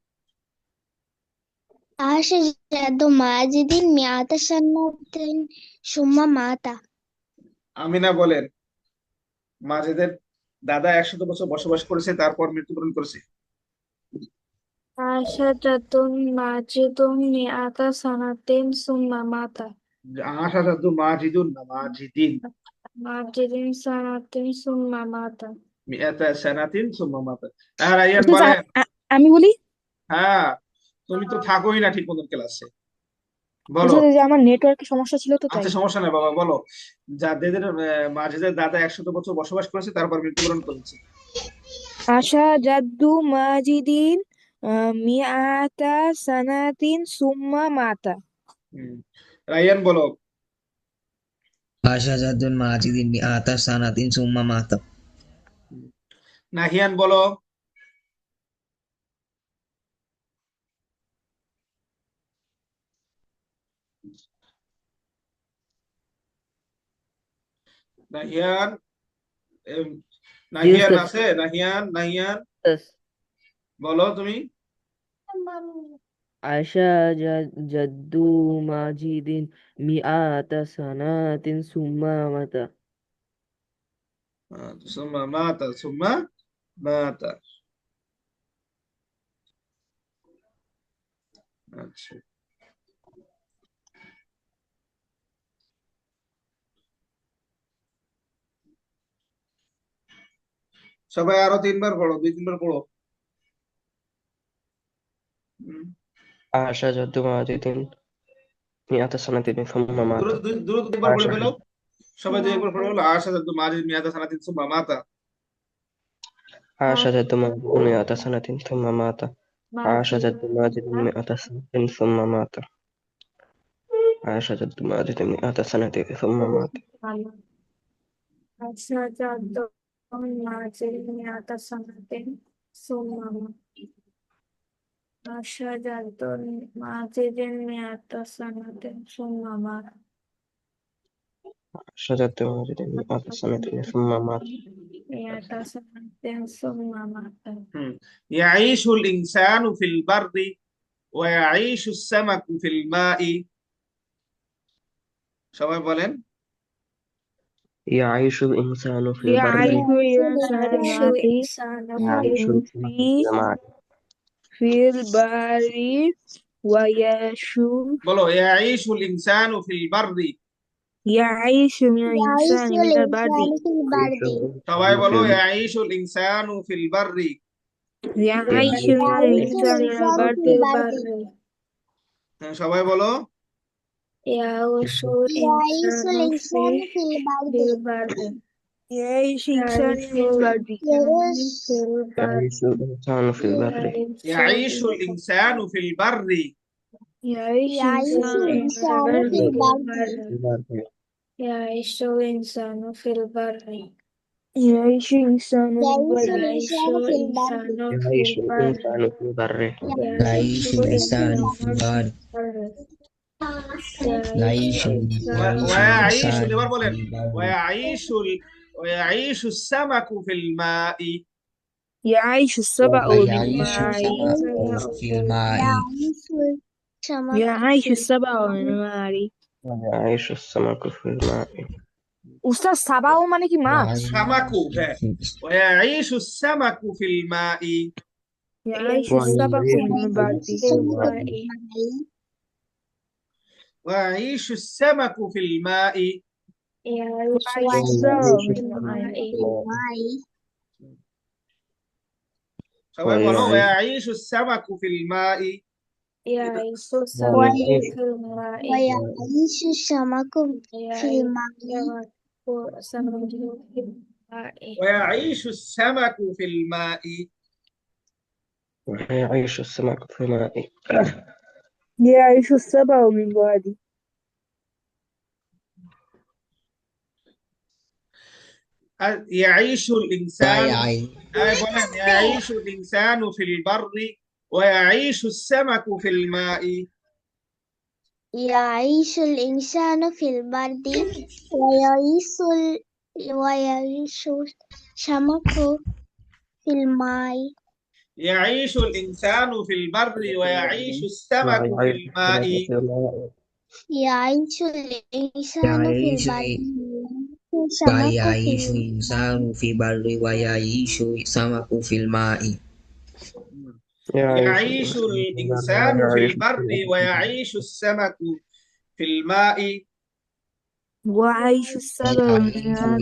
[SPEAKER 8] আশা জাদু মাজিদিন 100 سنة ثم مات.
[SPEAKER 1] আমিনা বলেন, মাজিদের দাদা 100 বছর বসবাস করেছে, তারপর মৃত্যুবরণ করেছে।
[SPEAKER 5] আশা জাদু মাজিদ 100 سنة ثم مات.
[SPEAKER 1] আশা জাদু মাজিদুন না মাজিদিন,
[SPEAKER 5] মাজিদিন সানাতিন সুম্মা মাতা।
[SPEAKER 1] 100 সানাতিন সুম্মা মাতা। হ্যাঁ, রাইয়ান বলেন।
[SPEAKER 2] আমি বলি।
[SPEAKER 1] হ্যাঁ, তুমি তো থাকোই না ঠিক মতন ক্লাসে। বলো।
[SPEAKER 2] আমার নেটওয়ার্কের সমস্যা ছিল তো তাই।
[SPEAKER 1] আচ্ছা, সমস্যা নেই বাবা, বলো। যাদের মাজিদের দাদা 100 বছর বসবাস করেছে, তারপর মৃত্যুবরণ করেছে।
[SPEAKER 2] আশা জাদ্দু মাজিদিন 100 সানাতিন সুম্মা মাতা।
[SPEAKER 1] রাইয়ান বলো।
[SPEAKER 6] আশা জাদু মাজিদিন 100 সানাতিন সুম্মা মাতা।
[SPEAKER 1] নাহিয়ান বলো। নাহিয়ান, নাহিয়ান আছে? নাহিয়ান বলো তুমি।
[SPEAKER 9] আশা জাদ্দু মাজিদিন 100 সানাতিন সুম্মা মাতা।
[SPEAKER 1] সুম্মা মাতা, সুম্মা মাতা। আচ্ছা, সবাই আরো 3 বার পড়ো, 2-3 বার পড়ো।
[SPEAKER 7] عاش جد ماجد 100 سنة ثم مات.
[SPEAKER 1] দ্রুত 2বার পড়ে ফেলো। সবাই 2-1 বার পড়ে ফেলো। আশা জাদু মাজিদ 100 সানাতিন সুম্মা মাতা।
[SPEAKER 7] عاش جد ماجد 100 سنة ثم مات. عاش جد ماجد 100 سنة ثم مات. عاش جد ماجد 100 سنة ثم مات.
[SPEAKER 5] أشجرة معجن مئة سنة ثم مات أشجرة معجن مئة سنة ثم مات
[SPEAKER 7] شجرة ماجد 100 سنة ثم مات
[SPEAKER 5] مئة سنة ثم مات
[SPEAKER 1] يعيش الإنسان في البر ويعيش السمك في الماء সবাই বলেন
[SPEAKER 7] يعيش الإنسان في البر
[SPEAKER 2] يعيش الإنسان
[SPEAKER 5] يعيش الإنسان
[SPEAKER 7] ويعيش السمك في الماء
[SPEAKER 2] في البر ويعيش
[SPEAKER 1] বলো يعيش الإنسان في البر
[SPEAKER 2] يعيش الإنسان
[SPEAKER 8] يعيش
[SPEAKER 2] من البر
[SPEAKER 8] الإنسان في البر
[SPEAKER 1] সবাই
[SPEAKER 7] في
[SPEAKER 1] বলো
[SPEAKER 7] البر
[SPEAKER 1] يعيش الإنسان في البر
[SPEAKER 2] يعيش
[SPEAKER 8] يعيش
[SPEAKER 2] الإنسان من
[SPEAKER 8] الإنسان
[SPEAKER 2] البر
[SPEAKER 8] في البر
[SPEAKER 1] সবাই বলো
[SPEAKER 5] يعيش
[SPEAKER 8] يعيش
[SPEAKER 5] الإنسان
[SPEAKER 8] الإنسان
[SPEAKER 5] في
[SPEAKER 8] في البر
[SPEAKER 5] البر
[SPEAKER 2] يعيش الإنسان
[SPEAKER 5] يعيش
[SPEAKER 2] من البر
[SPEAKER 5] الإنسان في البر
[SPEAKER 7] يعيش الإنسان في البر
[SPEAKER 1] يعيش
[SPEAKER 2] يعيش
[SPEAKER 8] يعيش
[SPEAKER 2] الإنسان
[SPEAKER 8] الإنسان في البر
[SPEAKER 7] البر
[SPEAKER 5] يعيش الإنسان في البر
[SPEAKER 2] يعيش الإنسان من
[SPEAKER 8] يعيش
[SPEAKER 2] البر
[SPEAKER 8] الإنسان في البر
[SPEAKER 5] يعيش
[SPEAKER 7] يعيش
[SPEAKER 5] الإنسان
[SPEAKER 7] الإنسان
[SPEAKER 5] في
[SPEAKER 7] في البر
[SPEAKER 6] يعيش الإنسان في البر
[SPEAKER 5] يعيش
[SPEAKER 1] ويعيش
[SPEAKER 6] الإنسان
[SPEAKER 1] اللي
[SPEAKER 6] في
[SPEAKER 1] بقولن
[SPEAKER 6] البر
[SPEAKER 1] ويعيش السمك في الماء
[SPEAKER 2] يعيش السبع
[SPEAKER 6] ويعيش
[SPEAKER 2] بالماء
[SPEAKER 6] السمك في الماء
[SPEAKER 8] يعيش السمك
[SPEAKER 2] يعيش
[SPEAKER 8] في
[SPEAKER 2] السبع بالماء
[SPEAKER 7] ويعيش السمك في الماء
[SPEAKER 2] উস্তাদ সাবাও মানে কি মাছ
[SPEAKER 1] سمك ويعيش السمك في الماء
[SPEAKER 2] يعيش
[SPEAKER 5] يعيش
[SPEAKER 2] السبع
[SPEAKER 7] ويعيش
[SPEAKER 2] من البر
[SPEAKER 8] السمك في الماء
[SPEAKER 1] ويعيش السمك في الماء
[SPEAKER 5] يعيش
[SPEAKER 2] يعيش
[SPEAKER 5] السمك
[SPEAKER 2] السبع
[SPEAKER 5] في
[SPEAKER 2] من الماء
[SPEAKER 5] الماء
[SPEAKER 1] সবাই বলো
[SPEAKER 7] ويعيش
[SPEAKER 1] ويعيش السمك في الماء
[SPEAKER 5] يعيش السمك
[SPEAKER 7] ويعيش
[SPEAKER 5] في الماء
[SPEAKER 8] ويعيش السمك في الماء
[SPEAKER 1] ويعيش السمك في الماء
[SPEAKER 7] ويعيش السمك في الماء
[SPEAKER 2] يعيش السبع من بعد
[SPEAKER 1] يعيش الإنسان
[SPEAKER 6] ويعيش
[SPEAKER 1] يعيش الإنسان في البر ويعيش السمك في الماء
[SPEAKER 8] يعيش الإنسان في البر ويعيش السمك في الماء
[SPEAKER 1] يعيش الإنسان في البر ويعيش السمك في
[SPEAKER 7] ويعيش
[SPEAKER 1] الماء
[SPEAKER 7] السمك في الماء
[SPEAKER 8] يعيش الإنسان في
[SPEAKER 6] يعيش
[SPEAKER 8] البر
[SPEAKER 6] ويعيش الإنسان في البر ويعيش السمك في الماء
[SPEAKER 1] يعيش الإنسان في البر ويعيش السمك في الماء
[SPEAKER 2] وعيش السبع من
[SPEAKER 6] يعيش
[SPEAKER 2] الماء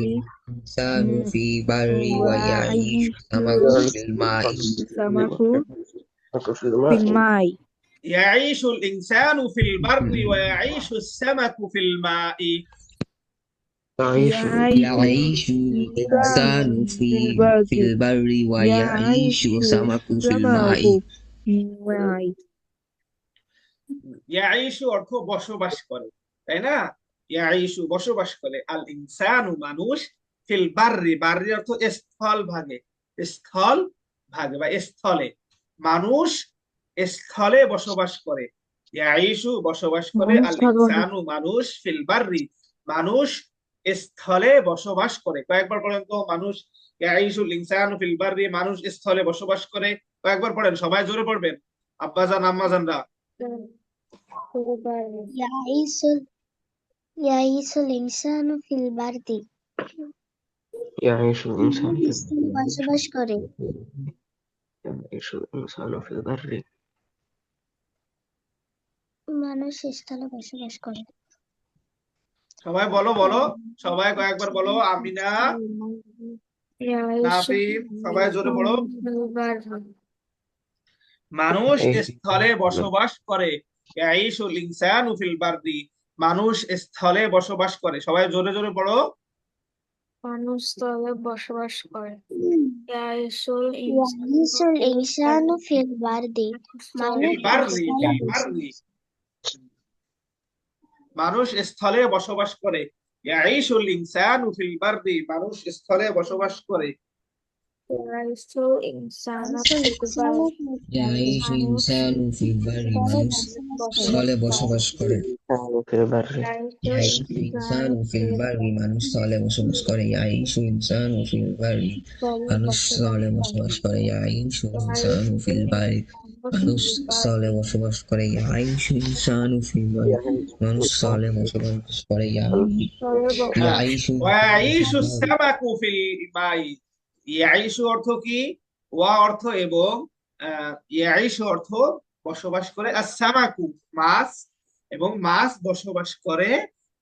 [SPEAKER 6] الإنسان في البر ويعيش
[SPEAKER 2] وعيش
[SPEAKER 6] السمك في الماء
[SPEAKER 2] السمك
[SPEAKER 7] في
[SPEAKER 2] في
[SPEAKER 7] الماء
[SPEAKER 2] الماء
[SPEAKER 1] يعيش الإنسان في البر ويعيش السمك في الماء
[SPEAKER 7] يعيش
[SPEAKER 6] يعيش الإنسان في البر ويعيش السمك في الماء
[SPEAKER 2] الماء
[SPEAKER 1] ইয়াইশু অর্থ বসবাস করে তাই না ইয়াইশু বসবাস করে আল ইনসানু মানুষ ফিল বাররি বাররি অর্থ স্থল ভাগে বা স্থলে মানুষ স্থলে বসবাস করে ইয়াইশু বসবাস করে আল ইনসানু মানুষ ফিল বাররি মানুষ স্থলে বসবাস করে কয়েকবার পড়েন তো মানুষ ইয়াইশুল ইনসানু ফিল বাররি মানুষ স্থলে বসবাস করে কয়েকবার পড়েন সবাই জোরে পড়বেন আব্বাজান আম্মাজানরা
[SPEAKER 8] يعيش الإنسان في البر
[SPEAKER 7] يعيش الإنسان في
[SPEAKER 8] বসবাস করে
[SPEAKER 7] يعيش الإنسان في البر
[SPEAKER 8] মানুষ স্থলে বসবাস করে
[SPEAKER 1] সবাই বলো বলো সবাই কয়েকবার বলো আমিনা নাফিম সবাই জোরে বলো মানুষ স্থলে বসবাস করে ইয়াইশুল ইনসানু ফিল বাররি মানুষ স্থলে বসবাস করে সবাই জোরে জোরে পড়ো
[SPEAKER 5] মানুষ স্থলে বসবাস করে
[SPEAKER 8] يعيش الإنسان في البر
[SPEAKER 1] ফিল বাররি ফিল বাররি মানুষ স্থলে বসবাস করে ইয়াঈশুল ইনসানু ফিল বাররি, মানুষ স্থলে বসবাস করে।
[SPEAKER 5] ইয়াইশু ইনসানা ফিল
[SPEAKER 6] يعيش
[SPEAKER 5] মানুষ
[SPEAKER 6] الإنسان في البر মানুষ স্থলে বসবাস করে يعيش الإنسان في البر মানুষ স্থলে বসবাস করে يعيش الإنسان في البر মানুষ স্থলে বসবাস করে يعيش الإنسان في البر মানুষ স্থলে বসবাস করে يعيش الإنسان في البر মানুষ স্থলে বসবাস করে يعيش
[SPEAKER 1] ওয়াঈশু সামাকু ফিল মাই। ইয়াঈশু অর্থ কি? ওয়া অর্থ এবং, ইয়াঈশু অর্থ বসবাস করে, আর সামাকু মাছ, এবং মাছ বসবাস করে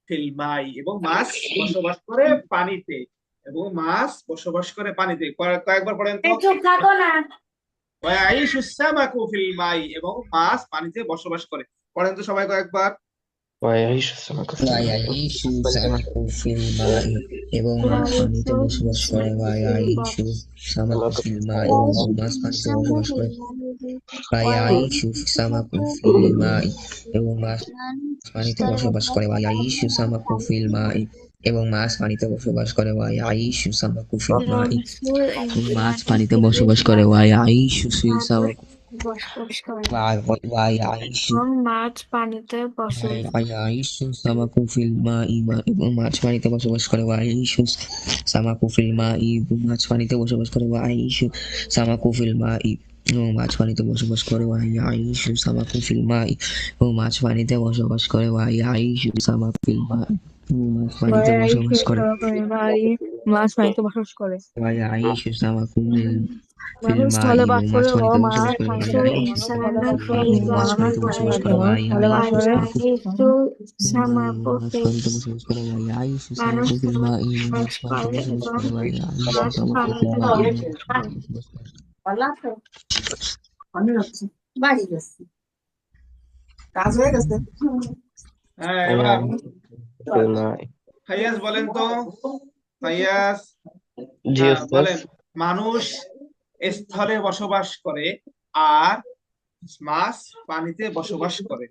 [SPEAKER 1] ফিল মাই, এবং মাছ বসবাস করে পানিতে, এবং মাছ বসবাস করে পানিতে। কয়েকবার পড়েন তো। ওয়াঈশু সামাকু ফিল মাই, এবং মাছ পানিতে বসবাস করে। পড়েন তো সবাই কয়েকবার।
[SPEAKER 7] ويعيش السمك في الماء
[SPEAKER 6] ويعيش السمك في الماء এবং মাছ পানিতে বসবাস করে ويعيش السمك في الماء এবং মাছ পানিতে বসবাস করে ويعيش السمك في الماء এবং মাছ পানিতে বসবাস করে ويعيش السمك في الماء এবং মাছ পানিতে বসবাস করে ويعيش السمك في الماء এবং মাছ পানিতে বসবাস করে ويعيش السمك
[SPEAKER 5] বসবাস করে
[SPEAKER 6] ويعيش
[SPEAKER 5] এবং মাছ পানিতে বসবাস
[SPEAKER 6] ويعيش السمك في الماء এবং মাছ পানিতে বসবাস করে ويعيش السمك في الماء এবং মাছ পানিতে বসবাস করে ويعيش السمك في الماء এবং মাছ পানিতে বসবাস করে ويعيش السمك في الماء এবং মাছ পানিতে বসবাস করে ويعيش السمك في الماء এবং মাছ পানিতে বসবাস করে
[SPEAKER 2] মাছ পানিতে বসবাস করে
[SPEAKER 6] ويعيش السمك في
[SPEAKER 2] মানুষ
[SPEAKER 6] الماء
[SPEAKER 2] স্থলে বাস
[SPEAKER 6] এবং
[SPEAKER 2] করে
[SPEAKER 6] মাছ
[SPEAKER 2] ও
[SPEAKER 6] পানিতে
[SPEAKER 2] মাছ
[SPEAKER 6] বসবাস করে
[SPEAKER 2] পানিতে
[SPEAKER 6] ويعيش
[SPEAKER 5] ইনসানা
[SPEAKER 6] السمك
[SPEAKER 5] ফিল
[SPEAKER 6] মাছ পানিতে বসবাস করে
[SPEAKER 2] স্থলে বাস
[SPEAKER 6] ويعيش
[SPEAKER 2] করে
[SPEAKER 5] ইয়াইশু সামাকু
[SPEAKER 6] মাছ
[SPEAKER 5] ফিল
[SPEAKER 6] পানিতে বসবাস করে ويعيش
[SPEAKER 5] মানুষ
[SPEAKER 6] السمك في الماء
[SPEAKER 5] বসবাস
[SPEAKER 6] মাছ পানিতে
[SPEAKER 5] করে
[SPEAKER 6] বসবাস
[SPEAKER 5] এবং
[SPEAKER 6] করে ويعيش
[SPEAKER 5] মাছ
[SPEAKER 6] السمك في
[SPEAKER 5] পানিতে
[SPEAKER 6] الماء
[SPEAKER 5] বসবাস করে।
[SPEAKER 2] বাড়ি গেছে কাজ হয়ে গেছে
[SPEAKER 1] হ্যাঁ, এবার
[SPEAKER 7] في الماء
[SPEAKER 1] ফাইয়াজ বলেন তো। ফাইয়াজ,
[SPEAKER 7] জি ওস্তাদ
[SPEAKER 1] বলেন। মানুষ স্থলে বসবাস করে আর মাছ পানিতে বসবাস করে।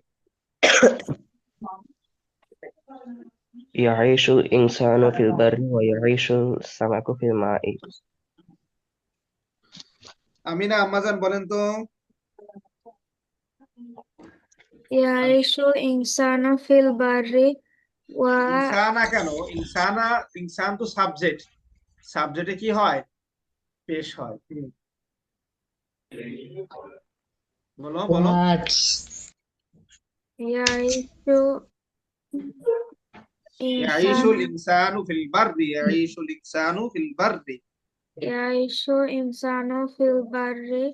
[SPEAKER 7] يعيش الإنسان في البر ويعيش السمك في الماء
[SPEAKER 1] আমিনা আম্মাজান বলেন তো।
[SPEAKER 5] ইয়াইশু ইনসানা ফিল বাররি ওয়া
[SPEAKER 1] ইনসানা কেন? ইনসানা, ইনসান তো সাবজেক্ট, সাবজেক্টে কি হয়? পেশ হয়। বলো বলো।
[SPEAKER 5] ইয়াইশু
[SPEAKER 1] ইয়াঈশুল
[SPEAKER 5] ইনসানা
[SPEAKER 1] ইনসানু ফিল বাররি, ইয়াঈশুল ইনসানু ফিল বাররি।
[SPEAKER 5] ইয়াইশু ইনসানু ফিল বাররি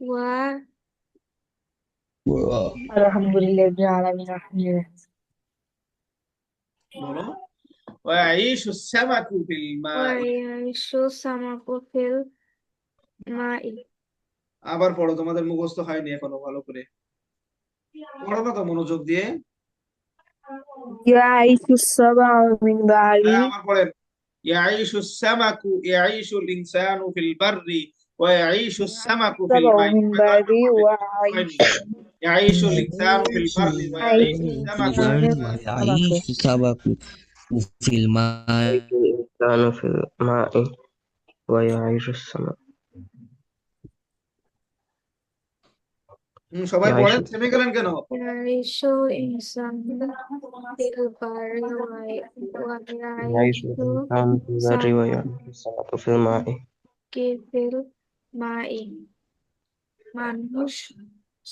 [SPEAKER 5] ওয়া
[SPEAKER 2] আলহামদুলিল্লাহ আলামিন রাহমানির
[SPEAKER 1] বলো। ওয়াঈশু সামাকু ফিল
[SPEAKER 5] ওয়া
[SPEAKER 1] মাই।
[SPEAKER 5] ইয়াইশু সামাকু ফিল মাই।
[SPEAKER 1] আবার পড়ো, তোমাদের মুখস্থ হয়নি এখনো ভালো করে। পড়ো না তো মনোযোগ দিয়ে।
[SPEAKER 2] ইয়াইশু সাবা মিন বারি
[SPEAKER 1] আবার পড়েন। ইয়াঈশু সামাকু, ইয়াঈশুল ইনসানু ফিল বাররি ওয়া ইয়াঈশু সামাকু ফিল
[SPEAKER 2] সাবা
[SPEAKER 1] মাই।
[SPEAKER 2] মিন বারি ওয়া
[SPEAKER 1] ইয়াঈশুল ইনসানু ফিল বাররি ওয়া ইয়াঈশু সামাকু ফিল মাই।
[SPEAKER 6] ويعيش السمك في الماء
[SPEAKER 7] يعيش الإنسان في الماء ويعيش السمك
[SPEAKER 1] সবাই
[SPEAKER 7] يعيش
[SPEAKER 1] পড়েন, থেমে গেলেন কেন?
[SPEAKER 5] ইয়াইশু ইনসানু ফিল বাররি ওয়া
[SPEAKER 7] يعيش
[SPEAKER 5] ইয়াইশু
[SPEAKER 7] الإنسان في البر ويعيش السمك في الماء
[SPEAKER 5] ফিল মাই। মানুষ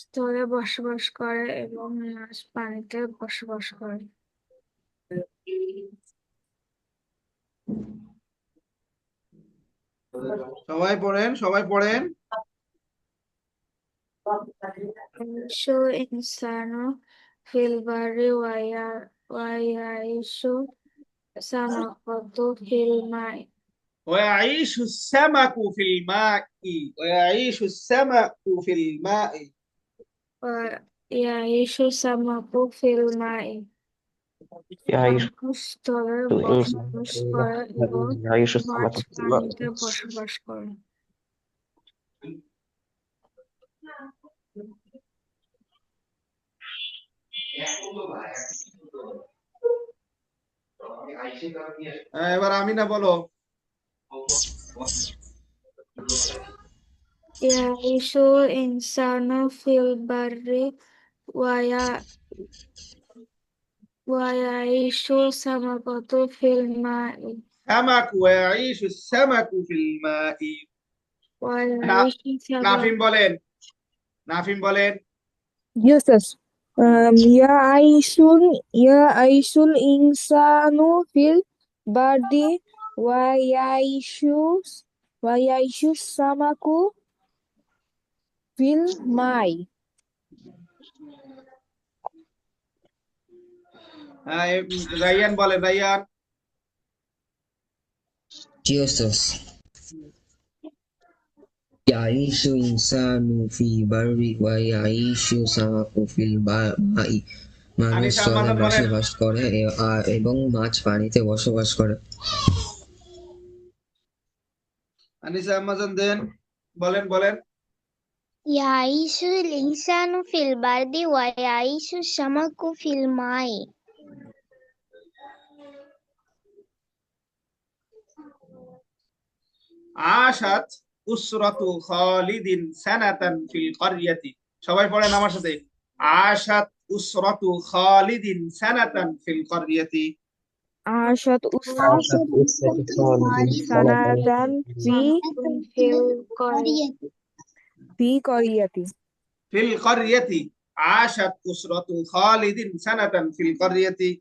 [SPEAKER 5] স্থলে বসবাস করে এবং মাছ পানিতে বসবাস করে।
[SPEAKER 1] সবাই পড়েন, সবাই পড়েন।
[SPEAKER 5] ইয়াইশু ইনসানু ফিল বাররি ওয়া ইয়াইশু সামাকু ফিল মাই।
[SPEAKER 1] ويعيش السمك في الماء، ويعيش السمك في الماء।
[SPEAKER 5] ওয়া ইয়াইশু সামাকু ফিল মাই।
[SPEAKER 7] يعيش
[SPEAKER 5] মানুষ স্থলে
[SPEAKER 7] الإنسان
[SPEAKER 5] বসবাস
[SPEAKER 7] في
[SPEAKER 5] করে এবং
[SPEAKER 7] البر يعيش السمك
[SPEAKER 5] মাছ
[SPEAKER 7] في الماء
[SPEAKER 5] পানিতে বসবাস করে।
[SPEAKER 1] এবার আমিনা বলো।
[SPEAKER 5] يعيش إنسان في البر ويع- ويعيش سمكة في الماء
[SPEAKER 1] সামাক ওয়াইশু সামাকু ফিল মাই।
[SPEAKER 5] ويعيش
[SPEAKER 1] নাফিম
[SPEAKER 5] سمك
[SPEAKER 1] বলেন, নাফিম বলেন।
[SPEAKER 2] Yusuf. يعيش الإنسان في البرد ويعيش السمك في الماء.
[SPEAKER 1] রাইয়ান বলেন, রাইয়ান।
[SPEAKER 6] يوسف يعيش إنسان في بر ويعيش سمك في الماء মানুষ
[SPEAKER 1] আনিসা
[SPEAKER 6] জলে
[SPEAKER 1] আম্মাজান বলেন।
[SPEAKER 6] বসবাস করে এবং মাছ পানিতে বসবাস করে।
[SPEAKER 1] আনিসা আম্মাজান দেন, বলেন বলেন।
[SPEAKER 8] يعيش الإنسان في البرد ويعيش السمك في الماء.
[SPEAKER 1] আশাত উসরাতু খালিদিন সানাতান ফিল কারিয়াতি। সবাই পড়েন আমার সাথে। আশাত উসরাতু খালিদিন সানাতান ফিল কারিয়াতি।
[SPEAKER 2] عاشت أسرة
[SPEAKER 8] عاشت أسرة خالد
[SPEAKER 2] سنة في قرية
[SPEAKER 1] ফিল কারিয়াতি। আশাত উসরাতু খালিদিন সানাতান ফিল কারিয়াতি।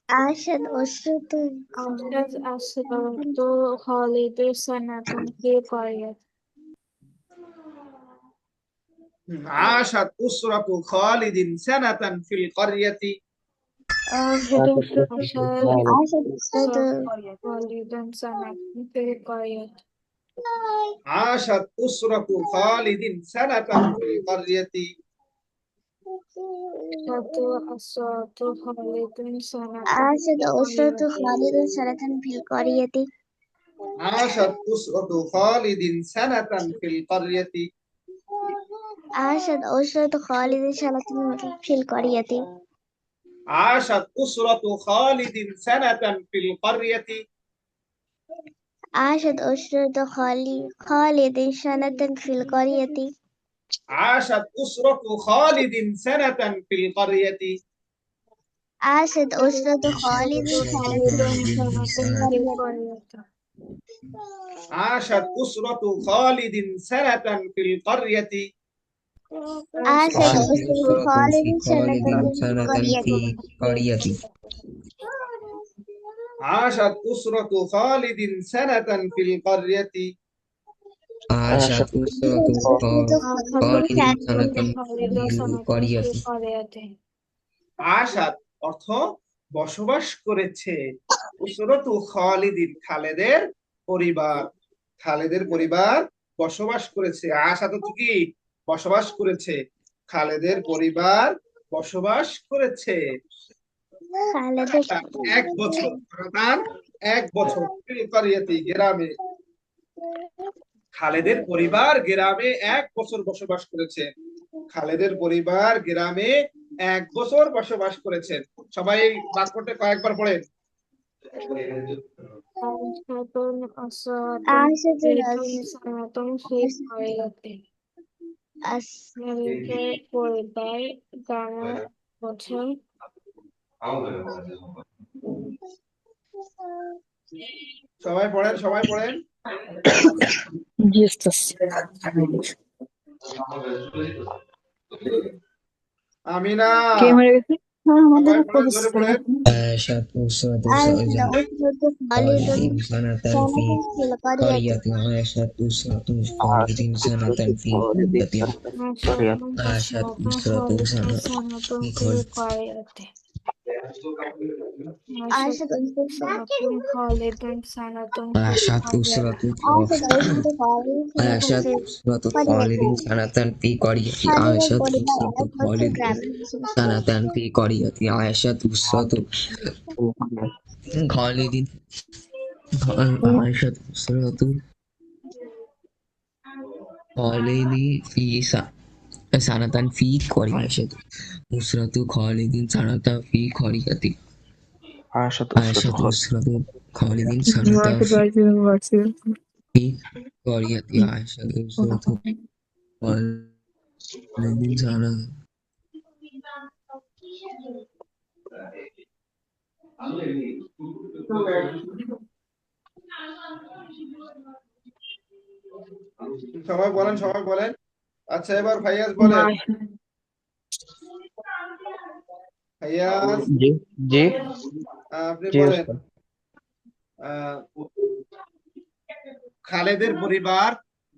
[SPEAKER 8] عاشت أسرة
[SPEAKER 5] عاشت أسرة خالد سنة في قرية
[SPEAKER 1] عاشت أسرة خالد سنة في القرية.
[SPEAKER 5] عاشت
[SPEAKER 8] عاشت أسرة
[SPEAKER 5] خالد سنة في القرية
[SPEAKER 1] عاشت أسرة خالد سنة في القرية.
[SPEAKER 5] عاشت أسرة خالد سنة
[SPEAKER 8] عاشت أسرة خالد سنة في القرية.
[SPEAKER 1] عاشت أسرة خالد سنة في القرية.
[SPEAKER 8] عاشت أسرة خالد سنة في القرية.
[SPEAKER 1] عاشت أسرة خالد سنة في القرية.
[SPEAKER 8] عاشت أسرة خالد سنة في القرية.
[SPEAKER 1] عاشت أسرة خالد سنة في القرية.
[SPEAKER 8] عاشت أسرة خالد سنة في القرية.
[SPEAKER 1] عاشت أسرة خالد سنة في القرية.
[SPEAKER 8] عاشت أسرة خالد سنة في
[SPEAKER 6] قرية.
[SPEAKER 1] عاشت أسرة خالد سنة في القرية.
[SPEAKER 6] عاشت أسرة خالد سنة في القرية.
[SPEAKER 1] আশাদ অর্থ বসবাস করেছে। উসরতু খালিদিন খালেদের পরিবার, খালেদের পরিবার বসবাস করেছে। আশাদ হচ্ছে কি বসবাস করেছে, খালেদের পরিবার বসবাস করেছে। এক বছর, তার এক বছর ফিল কারিয়াতি গ্রামে, খালেদের পরিবার গ্রামে এক বছর বসবাস করেছে। খালেদের পরিবার গ্রামে এক বছর বসবাস করেছেন। সবাই বাক্যটা কয়েকবার পড়েন।
[SPEAKER 5] عاشت أسرة في قرية খালেদের পরিবার গ্রামে বছর
[SPEAKER 1] সবাই পড়েন, সবাই পড়েন।
[SPEAKER 2] Yusuf.
[SPEAKER 1] আমিনা
[SPEAKER 2] কে মরে গেছে?
[SPEAKER 1] সবাই পড়েন, জোরে পড়েন।
[SPEAKER 6] عاشت أسرة خالد سنة في قرية. عاشت أسرة خالد سنة في قرية. عاشت أسرة سنة في قرية.
[SPEAKER 8] عاشت أسرة
[SPEAKER 5] خالد سنة
[SPEAKER 6] عاشت أسرة عاشت أسرة خالد سنة في قرية. عاشت أسرة خالد سنة في قرية. عاشت أسرة خالد عاشت أسرة خالد في سنة في قرية. عاشت أسرة خالد سنة في قرية.
[SPEAKER 7] عاشت
[SPEAKER 6] عاشت
[SPEAKER 7] أسرة خالد
[SPEAKER 6] أسرة خالد سنة في قرية عاشت أسرة خالد سنة
[SPEAKER 1] সবাই বলেন, সবাই বলেন। আচ্ছা, এবার ফাইয়াজ বলেন। ফাইয়াজ,
[SPEAKER 7] জি জি
[SPEAKER 1] আপনি
[SPEAKER 7] জি
[SPEAKER 1] বলেন।
[SPEAKER 7] উস্তাদ।
[SPEAKER 1] আহ, খালেদের পরিবার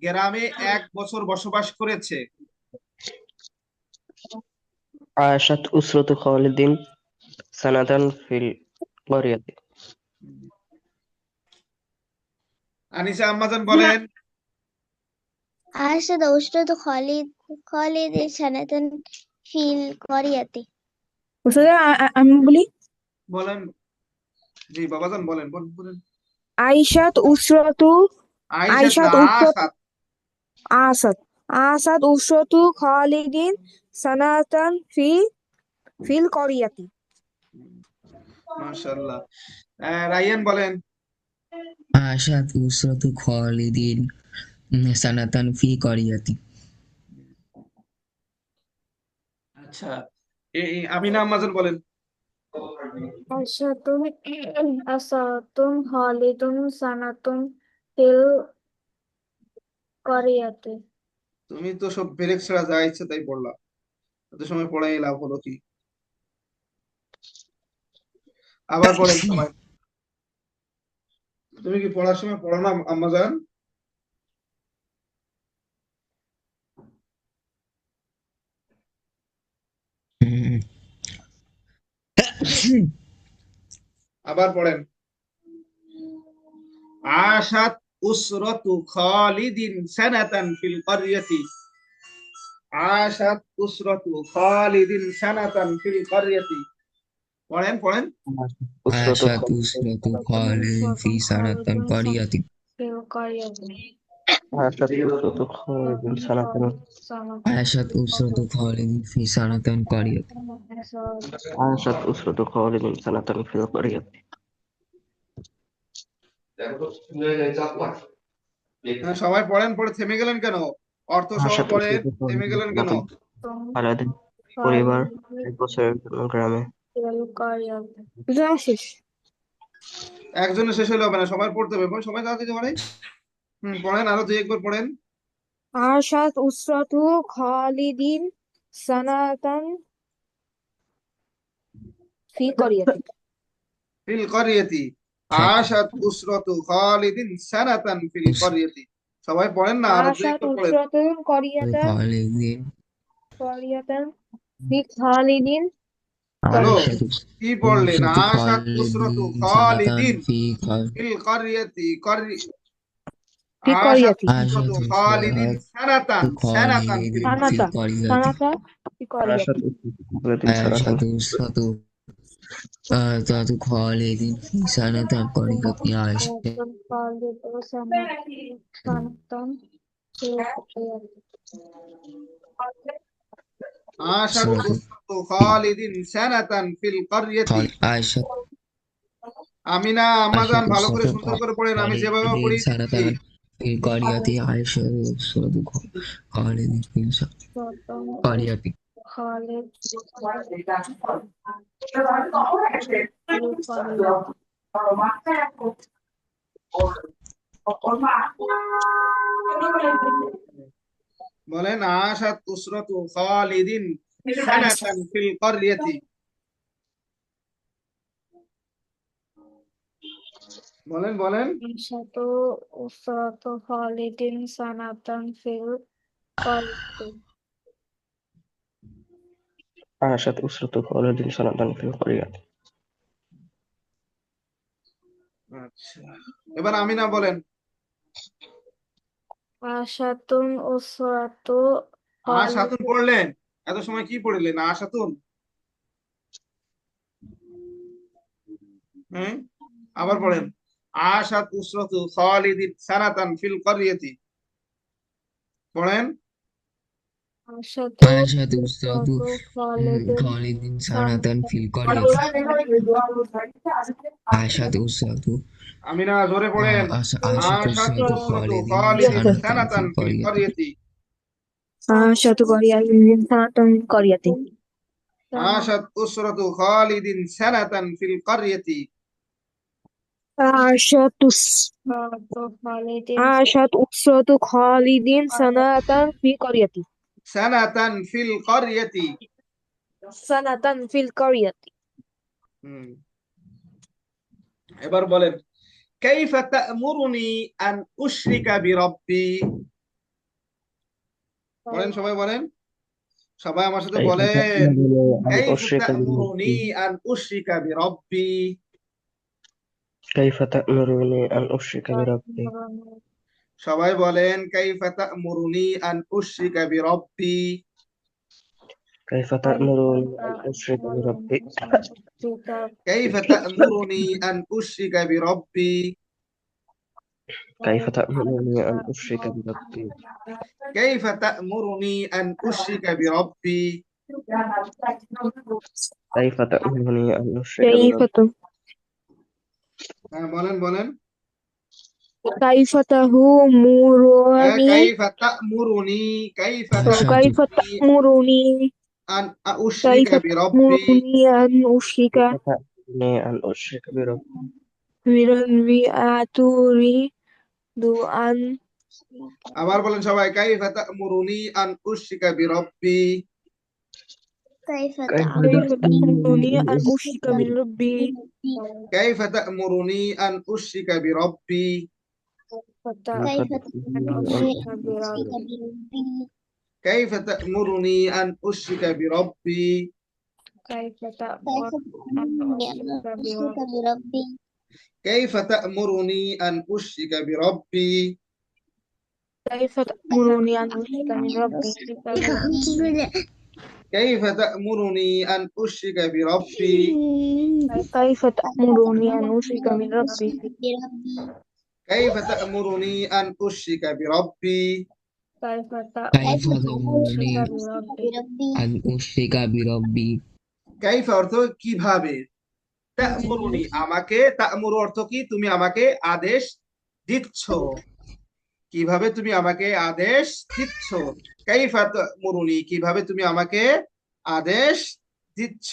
[SPEAKER 1] গ্রামে 1 বছর বসবাস করেছে।
[SPEAKER 7] عاشت أسرة خالد سنة في القرية.
[SPEAKER 1] আনিসা আম্মাজান বলেন।
[SPEAKER 8] عاشت أسرة خالد سنة في القرية
[SPEAKER 2] আমি বলি
[SPEAKER 1] বলেন। জি বাবাজান বলেন, বলেন বলেন।
[SPEAKER 2] আইশাত উসরাতু
[SPEAKER 1] আইসাত না, আসাত।
[SPEAKER 2] আসাদ আসাদ উসরাতু খালিদিন সানাতান ফিল করিয়াতি।
[SPEAKER 1] মাশাআল্লাহ। রায়ান বলেন।
[SPEAKER 6] عاشت أسرة خالد سنة في قرية
[SPEAKER 1] আচ্ছা, আমিনা আম্মাজান বলেন।
[SPEAKER 5] আসাতুন খালিদুন সানাতুন ফিল করিয়াতে।
[SPEAKER 1] তুমি তো সব ব্রেক ছাড়া যা ইচ্ছে তাই পড়লা, এত সময় পড়াই লাভ হলো কি? আবার পড়েন সবাই। তুমি কি পড়ার সময় পড়ো না আম্মাজান? আবার পড়েন। আশাত উসরাতু খালিদিন সানাতান ফিল করিয়াতি। আশাত উসরাতু খালিদিন সানাতান ফিল করিয়াতি। পড়েন পড়েন।
[SPEAKER 7] أسرة
[SPEAKER 6] عاشت
[SPEAKER 7] خالد
[SPEAKER 6] أسرة خالد في سنة قرية
[SPEAKER 5] ফিল করিয়াতে।
[SPEAKER 7] عاشت أسرة خالد سنة
[SPEAKER 6] عاشت أسرة خالد في سنة قرية
[SPEAKER 7] عاشت أسرة خالد سنة في القرية.
[SPEAKER 1] সবাই পড়েন, পড়ে থেমে গেলেন কেন? অর্থ সহ
[SPEAKER 7] عاشت
[SPEAKER 1] পড়েন,
[SPEAKER 7] أسرة خالد
[SPEAKER 1] থেমে গেলেন কেন?
[SPEAKER 7] سنة খালেদের পরিবার 1 বছরের জন্য গ্রামে।
[SPEAKER 5] ফিল করিয়াতে।
[SPEAKER 2] শেষ।
[SPEAKER 1] একজনের শেষ হলে হবে না, সবাই পড়তে হবে। সবাই তাড়াতাড়ি পড়ে। পড়েন, আরো 2-1 বার পড়েন।
[SPEAKER 2] আশাত উসরাতু খালিদিন সানাতান ফি করিয়াতি।
[SPEAKER 1] ফিল করিয়াতি। আশাত উসরাতু খালিদিন সানাতান ফিল করিয়াতি। সবাই পড়েন না, আরো
[SPEAKER 2] আশাত
[SPEAKER 1] 2-1 বার পড়েন।
[SPEAKER 2] উসরাতু করিয়াতান ফি খালিদিন
[SPEAKER 1] হ্যালো,
[SPEAKER 6] عاشت
[SPEAKER 1] কি পড়লেন?
[SPEAKER 6] أسرة
[SPEAKER 1] আশাত
[SPEAKER 6] خالد
[SPEAKER 1] উসরাতু
[SPEAKER 6] سنة
[SPEAKER 1] খালিদিন
[SPEAKER 6] في
[SPEAKER 1] ফিল করিয়াতি।
[SPEAKER 2] ফি
[SPEAKER 1] আশাত
[SPEAKER 2] করিয়াতি।
[SPEAKER 1] উসরাতু
[SPEAKER 6] عاشت
[SPEAKER 1] খালিদিন
[SPEAKER 6] أسرة
[SPEAKER 1] সানাতান ফিল
[SPEAKER 6] خالد في
[SPEAKER 1] করিয়াতি।
[SPEAKER 6] قرية
[SPEAKER 2] সানাতা ফি করিয়াতি।
[SPEAKER 7] عاشت أسرة خالد سنة
[SPEAKER 6] عاشت أسرة خالد في سنة قرية عاشت
[SPEAKER 5] আসাতুন খালিদু সানাতান ফিল করিয়াতে।
[SPEAKER 1] আশাত
[SPEAKER 6] أسرة
[SPEAKER 1] উসরাতু খালিদিন সানাতান ফিল করিয়াতি।
[SPEAKER 6] عاشت
[SPEAKER 1] আমিনা আম্মাজান ভালো করে সুন্দর করে পড়েন, আমি যেভাবে
[SPEAKER 6] خالد
[SPEAKER 1] পড়িয়ে
[SPEAKER 6] سنة
[SPEAKER 1] দিচ্ছি।
[SPEAKER 6] في قرية عاشت أسرة خالد في قرية
[SPEAKER 5] খালিদ ফিল করিয়াতে।
[SPEAKER 1] বলেন। আশাত উসরাতু খালিদিন সানাতান ফিল করিয়াতি। বলেন বলেন।
[SPEAKER 5] আশাতু উসরাতু খালিদিন সানাতান ফিল করিয়াতে।
[SPEAKER 7] عاشت أسرة خالد سنة في القرية.
[SPEAKER 1] আচ্ছা, এবার আমিনা বলেন।
[SPEAKER 5] আশাতুন উসরাতু
[SPEAKER 1] আশাতুন পড়লেন, এত সময় কি পড়লেন? আশাতুন। হ্যাঁ, আবার পড়েন। আশাত উসরাতু খালিদিন সানাতান ফিল করিয়াতি। পড়েন।
[SPEAKER 5] আশাতু
[SPEAKER 6] আশাতু উসরাতু খালিদিন সানাতান ফিল করিয়াতি আশাতু উসরাতু
[SPEAKER 1] আমিনা জোরে পড়েন।
[SPEAKER 6] আশাতু
[SPEAKER 1] আশাতু
[SPEAKER 6] উসরাতু
[SPEAKER 1] উসরাতু
[SPEAKER 6] খালিদিন
[SPEAKER 1] খালিদিন
[SPEAKER 6] সানাতান
[SPEAKER 1] সানাতান
[SPEAKER 6] ফিল
[SPEAKER 1] ফিল
[SPEAKER 6] করিয়াতি
[SPEAKER 1] করিয়াতি।
[SPEAKER 2] আশাতু করিয়াতিন
[SPEAKER 1] আশাত উসরাতু খালিদিন সানাতান ফিল করিয়াতি।
[SPEAKER 2] আশাত উসরাতু খালিদিন সানাতান ফি করিয়াতি
[SPEAKER 1] সানাতান ফিল করিয়াতি।
[SPEAKER 2] সানাতান ফিল করিয়াতি।
[SPEAKER 1] হুম, এবার বলেন কাইফা তা'মুরুনি আন উশরিকা বিরাব্বি। বলেন সবাই বলেন, সবাই আমার সাথে
[SPEAKER 7] كيف
[SPEAKER 1] বলেন
[SPEAKER 7] تأمرني أن
[SPEAKER 1] কাইফা
[SPEAKER 7] أشرك
[SPEAKER 1] তা'মুরুনি
[SPEAKER 7] بربي
[SPEAKER 1] আন উশরিকা বিরাব্বি।
[SPEAKER 7] كيف تأمرني أن أشرك بربي
[SPEAKER 1] সবাই বলেন কাইফা তা'মুরুনি আন উশরিকা বিরাব্বি।
[SPEAKER 7] كيف تأمرني أن أشرك بربي
[SPEAKER 1] কাইফা তা'মুরুনি আন উশরিকা বিরাব্বি।
[SPEAKER 7] كيف تأمرني أن أشرك بربي
[SPEAKER 1] কাইফা তা'মুরুনি আন উশরিকা বিরাব্বি।
[SPEAKER 7] كيف تأمرني أن أشرك
[SPEAKER 2] كيف
[SPEAKER 7] بربي
[SPEAKER 1] হ্যাঁ বলেন বলেন।
[SPEAKER 2] كيف تأمرني
[SPEAKER 1] কাইফা তা'মুরুনি কাইফা
[SPEAKER 2] كيف
[SPEAKER 1] তা'মুরুনি
[SPEAKER 2] تأمرني
[SPEAKER 1] আন
[SPEAKER 2] كيف
[SPEAKER 1] উশরিকা বিরাব্বি।
[SPEAKER 2] تأمرني أن أشرك
[SPEAKER 7] كيف تأمرني أن أشرك بربي
[SPEAKER 2] بربي أتريد أن
[SPEAKER 1] আবার বলেন সবাই কাইফা তা'মুরুনি আন উশরিকা বিরাব্বি।
[SPEAKER 8] كيف
[SPEAKER 2] كيف
[SPEAKER 8] تأمرني
[SPEAKER 2] تأمرني أن أشرك بربي
[SPEAKER 1] কাইফা তা'মুরুনি আন উশরিকা বিরাব্বি।
[SPEAKER 8] كيف تأمرني أن أشرك بربي
[SPEAKER 1] কাইফা তা'মুরুনি আন উশরিকা বিরাব্বি।
[SPEAKER 5] كيف
[SPEAKER 8] كيف
[SPEAKER 5] تأمرني أن
[SPEAKER 8] تأمرني أن
[SPEAKER 5] أشرك
[SPEAKER 8] أشرك بربي
[SPEAKER 1] কাইফা তা'মুরুনি আন উশরিকা বিরাব্বি।
[SPEAKER 2] كيف تأمرني أن أشرك من ربي
[SPEAKER 1] কাইফা তা'মুরুনি আন উশরিকা বিরাব্বি।
[SPEAKER 2] كيف تأمرني أن أشرك من ربي
[SPEAKER 1] কাইফা তা'মুরুনি আন উশরিকা বিরাব্বি।
[SPEAKER 5] كيف
[SPEAKER 6] كيف تأمرني
[SPEAKER 5] بربي
[SPEAKER 6] أن أشرك بربي
[SPEAKER 1] কাইফা অর্থ কিভাবে, তা'মুরুনি আমাকে, তা'মুরু অর্থ কি তুমি আমাকে আদেশ দিচ্ছ, কিভাবে তুমি আমাকে আদেশ দিচ্ছ। কাইফা তা'মুরুনি কিভাবে তুমি আমাকে আদেশ দিচ্ছ।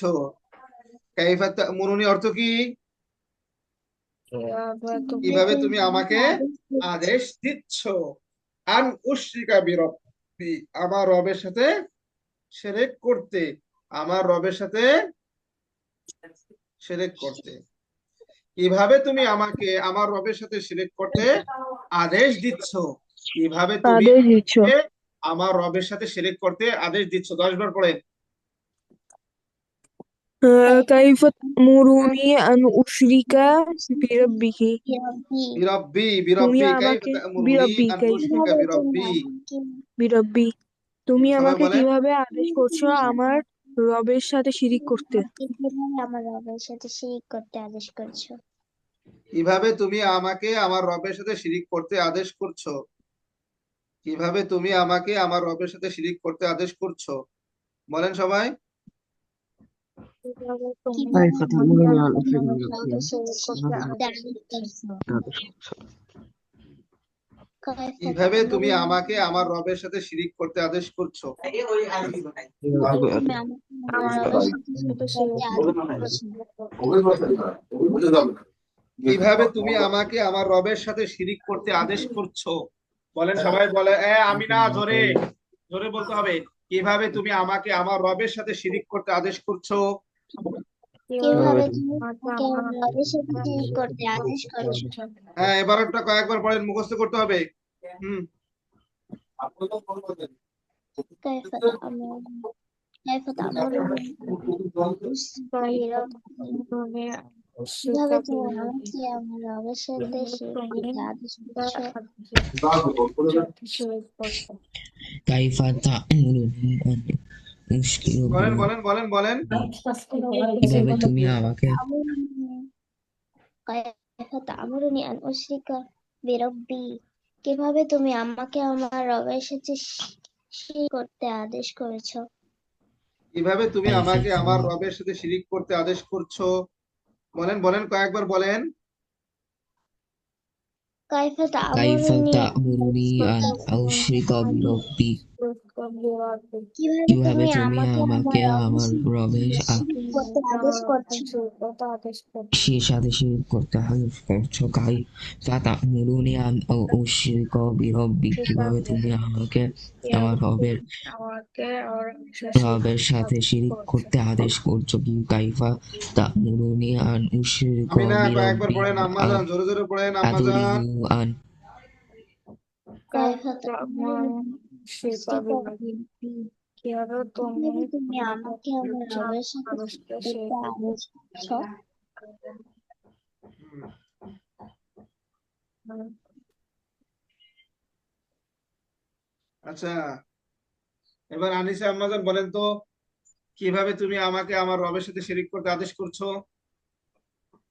[SPEAKER 1] কাইফা তা'মুরুনি অর্থ কি কিভাবে তুমি আমাকে আদেশ দিচ্ছ। আন উশরিকা বিরাব্বি আমার রবের সাথে শিরক করতে, আমার রবের সাথে শিরক করতে। কিভাবে তুমি আমাকে আমার রবের সাথে শিরক করতে আদেশ দিচ্ছ, কিভাবে তুমি
[SPEAKER 2] আদেশ দিচ্ছ
[SPEAKER 1] আমাকে আমার রবের সাথে শিরক করতে আদেশ দিচ্ছ। 10 বার পড়েন।
[SPEAKER 2] كيف تأمرني أن أشرك بربك
[SPEAKER 1] বিরাব্বি
[SPEAKER 2] তুমি
[SPEAKER 1] বিরাব্বি কাইফা
[SPEAKER 2] আমাকে
[SPEAKER 1] তা'মুরুনি আন উশরিকা বিরাব্বি।
[SPEAKER 2] বিরব্বি তুমি
[SPEAKER 1] সবাই
[SPEAKER 2] আমাকে
[SPEAKER 1] বলেন
[SPEAKER 2] কিভাবে আদেশ করছো আমার রবের সাথে শিরিক করতে।
[SPEAKER 8] কিভাবে আমার রবের সাথে শিরিক করতে আদেশ করছো।
[SPEAKER 1] কিভাবে তুমি আমাকে আমার রবের সাথে শিরিক করতে আদেশ করছো। কিভাবে তুমি আমাকে আমার রবের সাথে শিরিক করতে আদেশ করছো। বলেন সবাই।
[SPEAKER 7] كيف تأمرني أن أشرك
[SPEAKER 8] আমার
[SPEAKER 7] بربي
[SPEAKER 8] রবের সাথে শিরিক করতে আদেশ করছো।
[SPEAKER 1] কিভাবে তুমি আমাকে আমার রবের সাথে শিরিক করতে আদেশ করছো।
[SPEAKER 8] কিভাবে আমার রবের সাথে শিরিক করতে আদেশ করছো।
[SPEAKER 1] কিভাবে তুমি আমাকে আমার রবের সাথে শিরিক করতে আদেশ করছো। বলেন সবাই বলে আমিনা জোরে জোরে বলতে হবে। কিভাবে তুমি আমাকে আমার রবের সাথে শিরিক করতে আদেশ করছো।
[SPEAKER 8] কিভাবে তুমি আমাকে আমার রবের সাথে শিরিক করতে আদেশ করছো।
[SPEAKER 1] হ্যাঁ এবারটা কয়েকবার পড়েন, মুখস্থ করতে হবে।
[SPEAKER 8] كيف تأمرني كيف تأمرني কিভাবে তুমি আমাকে আমার রবের সাথে শিরিক করতে আদেশ করছো।
[SPEAKER 6] كيف تأمرني أن أشرك
[SPEAKER 1] বলেন
[SPEAKER 6] بربي
[SPEAKER 1] বলেন বলেন বলেন।
[SPEAKER 6] কিভাবে তুমি আমাকে
[SPEAKER 8] كيف تأمرني أن أشرك بربي কিভাবে তুমি আমাকে আমার রবের সাথে শিরক করতে আদেশ করেছো?
[SPEAKER 1] কিভাবে তুমি
[SPEAKER 6] كيف
[SPEAKER 1] আমাকে আমার
[SPEAKER 6] تأمر
[SPEAKER 1] রবের সাথে শিরিক করতে আদেশ করছো? বলেন বলেন, কয়েকবার বলেন।
[SPEAKER 8] كيف
[SPEAKER 6] كيف
[SPEAKER 8] تأمرني
[SPEAKER 6] تأمرني أن أشرك بربي
[SPEAKER 8] কিভাবে
[SPEAKER 6] কিভাবে
[SPEAKER 8] তুমি
[SPEAKER 6] তুমি
[SPEAKER 8] আমাকে আমার
[SPEAKER 6] আমাকে
[SPEAKER 8] রবের
[SPEAKER 6] আমার
[SPEAKER 8] সাথে
[SPEAKER 6] রবের
[SPEAKER 8] শিরক করতে আদেশ করছো?
[SPEAKER 6] সে সাথে শিরক করতে আদেশ করছো কাইফা তা'মুরুনি আন উশরিকা বিরব্বি কিভাবে তুমি আমাকে আমার রবের সাথে শিরক করতে আদেশ করছো কি কাইফা তা'মুরুনি আন উশরিকা
[SPEAKER 1] আমিনা, কয়েকবার
[SPEAKER 6] বিরব্বি
[SPEAKER 1] পড়েন আম্মাজান, জোরে জোরে পড়েন আম্মাজান।
[SPEAKER 6] আতুরিদু আন
[SPEAKER 8] كيف تأمرني أشرك بربي
[SPEAKER 5] কিভাবে তুমি
[SPEAKER 8] কিভাবে তুমি
[SPEAKER 5] তোমার
[SPEAKER 8] আমাকে আমার রবের সাথে
[SPEAKER 5] মানুষকে
[SPEAKER 8] শিরক করতে আদেশ করছো?
[SPEAKER 1] আচ্ছা, এবার আনিসা আম্মাজান বলেন তো, কিভাবে তুমি আমাকে আমার রবের সাথে শিরিক করতে আদেশ করছো?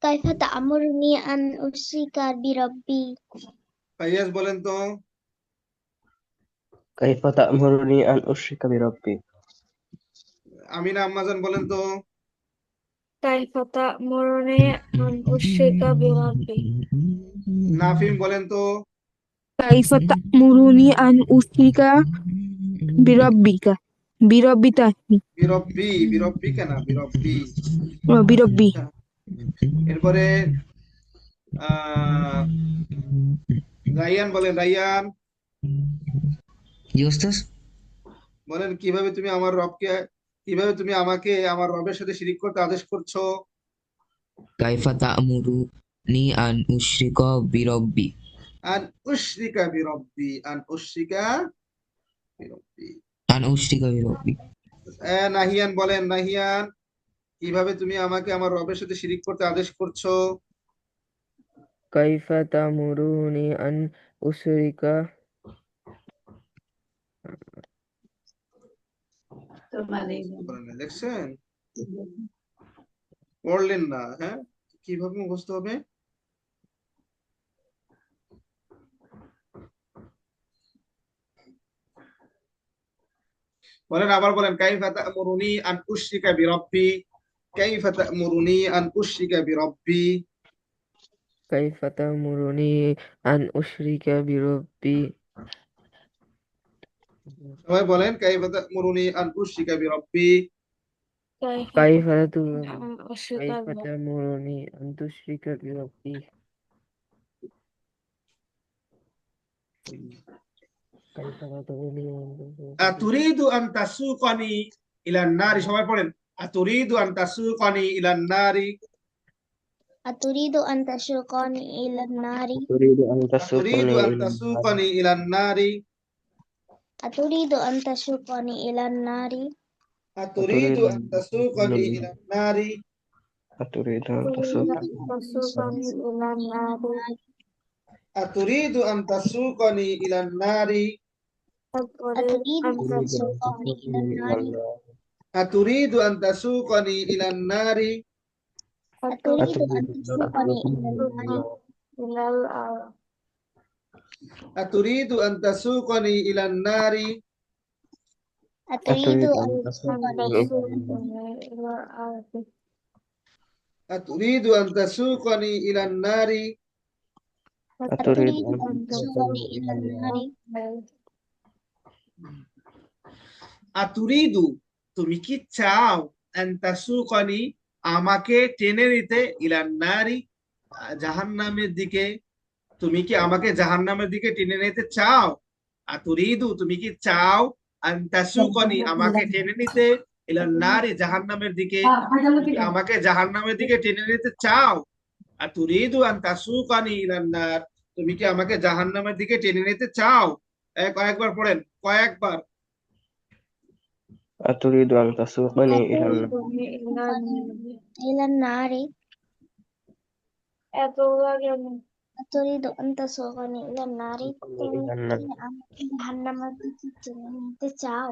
[SPEAKER 8] كيف تأمرني أن أشرك بربي
[SPEAKER 1] ফাইয়াজ বলেন তো।
[SPEAKER 7] كيف تأمرني أن أشرك بربي
[SPEAKER 1] আমিনা আম্মাজান বলেন তো।
[SPEAKER 5] كيف تأمرني أن أشرك بربي
[SPEAKER 1] নাফিম বলেন তো।
[SPEAKER 2] كيف تأمرني أن أشرك بربك بربك
[SPEAKER 1] বিরব্বি, বিরব্বি কেন বিরব্বি?
[SPEAKER 2] بربي
[SPEAKER 1] এরপরে আহ রাইয়ান বলেন, রাইয়ান
[SPEAKER 6] ইউস্তাস
[SPEAKER 1] বলেন, কিভাবে তুমি আমাকে আমার রবের সাথে শিরিক করতে আদেশ করছো?
[SPEAKER 6] কাইফা তা'মুরুনি আন উশরিকা বিরব্বি
[SPEAKER 1] আন উশরিকা বিরব্বি, আন উশরিকা বিরব্বি।
[SPEAKER 6] আন উশরিকা বিরব্বি
[SPEAKER 1] নাহিয়ান বলেন, নাহিয়ান, কিভাবে তুমি আমাকে আমার রবের সাথে শিরিক করতে আদেশ করছো?
[SPEAKER 9] كيف تأمرني أن أشرك
[SPEAKER 1] দেখছেন, পড়লেন না, হ্যাঁ? কিভাবে মুখস্থ হবে? বলেন, আবার বলেন, কাইফা তা'মুরুনি আন উশরিকা বিরব্বি, কাইফা তা'মুরুনি আন উশরিকা বিরব্বি।
[SPEAKER 9] كيف تأمرني أن أشرك بربي
[SPEAKER 1] সবাই বলেন, কাইফা তা'মুরুনি আন উশরিকা বিরব্বি।
[SPEAKER 9] كيف
[SPEAKER 5] كيف
[SPEAKER 9] كيف تأمرني أن تشرك بربي كيف تأمرني أن تشرك
[SPEAKER 1] আতুরিদু আন তাসুকানি ইলান নারি, সবাই পড়েন, আতুরিদু আন তাসুকানি ইলান নারি,
[SPEAKER 8] أتريد أن تسوقني إلى النار
[SPEAKER 7] تريد أن
[SPEAKER 1] আতুরিদু
[SPEAKER 7] تسوقني
[SPEAKER 1] আন
[SPEAKER 7] إلى النار
[SPEAKER 1] তাসুকানি ইলান নারি,
[SPEAKER 8] أتريد أن تسوقني إلى النار
[SPEAKER 1] আতুরিদু
[SPEAKER 7] أتريد
[SPEAKER 1] আন
[SPEAKER 7] أن
[SPEAKER 1] তাসুকানি
[SPEAKER 7] تسوقني
[SPEAKER 1] ইলান নারি,
[SPEAKER 7] أتريد أن تسوقني
[SPEAKER 5] تسوقني إلى النار
[SPEAKER 1] আতুরিদু আন তাসুকানি ইলান নারি,
[SPEAKER 5] أريد
[SPEAKER 8] أتريد
[SPEAKER 5] أن
[SPEAKER 8] أن تسوقني إلى
[SPEAKER 7] تسوقني إلى
[SPEAKER 8] النار
[SPEAKER 7] النار
[SPEAKER 1] আতুরিদু আন তাসুকানি ইলান নারি,
[SPEAKER 8] أتريد أن
[SPEAKER 7] أتريد أن
[SPEAKER 8] تسوقني إلى
[SPEAKER 7] تسوقني إلى
[SPEAKER 8] النار
[SPEAKER 7] النار
[SPEAKER 5] إلى الأرض
[SPEAKER 1] আতুরিদু আন তাসুকানি ইলান নারি,
[SPEAKER 8] أتريد
[SPEAKER 7] أتريد
[SPEAKER 8] أن
[SPEAKER 7] أن
[SPEAKER 8] تسوقني
[SPEAKER 7] تسوقني
[SPEAKER 8] إلى
[SPEAKER 7] إلى النار
[SPEAKER 5] إلى الأرض
[SPEAKER 1] আতুরিদু আন তাসুকানি ইলান নারি,
[SPEAKER 7] أتريد
[SPEAKER 8] أتريد
[SPEAKER 7] أن
[SPEAKER 8] أن
[SPEAKER 7] تسوقني
[SPEAKER 8] تسوقني
[SPEAKER 7] إلى
[SPEAKER 8] إلى
[SPEAKER 7] النار
[SPEAKER 8] النار
[SPEAKER 1] আতুরিদু, তুমি কি চাও, আন তাসুকানি, আমাকে টেনে নিতে, ইলান নারি, জাহান্নামের দিকে। তুমি কি আমাকে জাহান্নামের দিকে টেনে নিতে চাও? আতুরিদু, তুমি কি চাও, আন তাসুকানি, আমাকে টেনে নিতে, ইলান নারি, জাহান্নামের দিকে। তুমি কি আমাকে জাহান্নামের দিকে টেনে নিতে চাও? আতুরিদু আন তাসুকানি ইলান নার, তুমি কি আমাকে জাহান্নামের দিকে টেনে নিতে চাও? কয়েকবার পড়েন, কয়েকবার।
[SPEAKER 7] أتريد أن تسوقني إلى النار
[SPEAKER 5] تسوقني إلى النار
[SPEAKER 8] إلى النار أتريد أن تسوقني إلى النار তুমি
[SPEAKER 7] إلى النار
[SPEAKER 8] কি আমাকে জাহান্নামের দিকে টেনে নিতে চাও?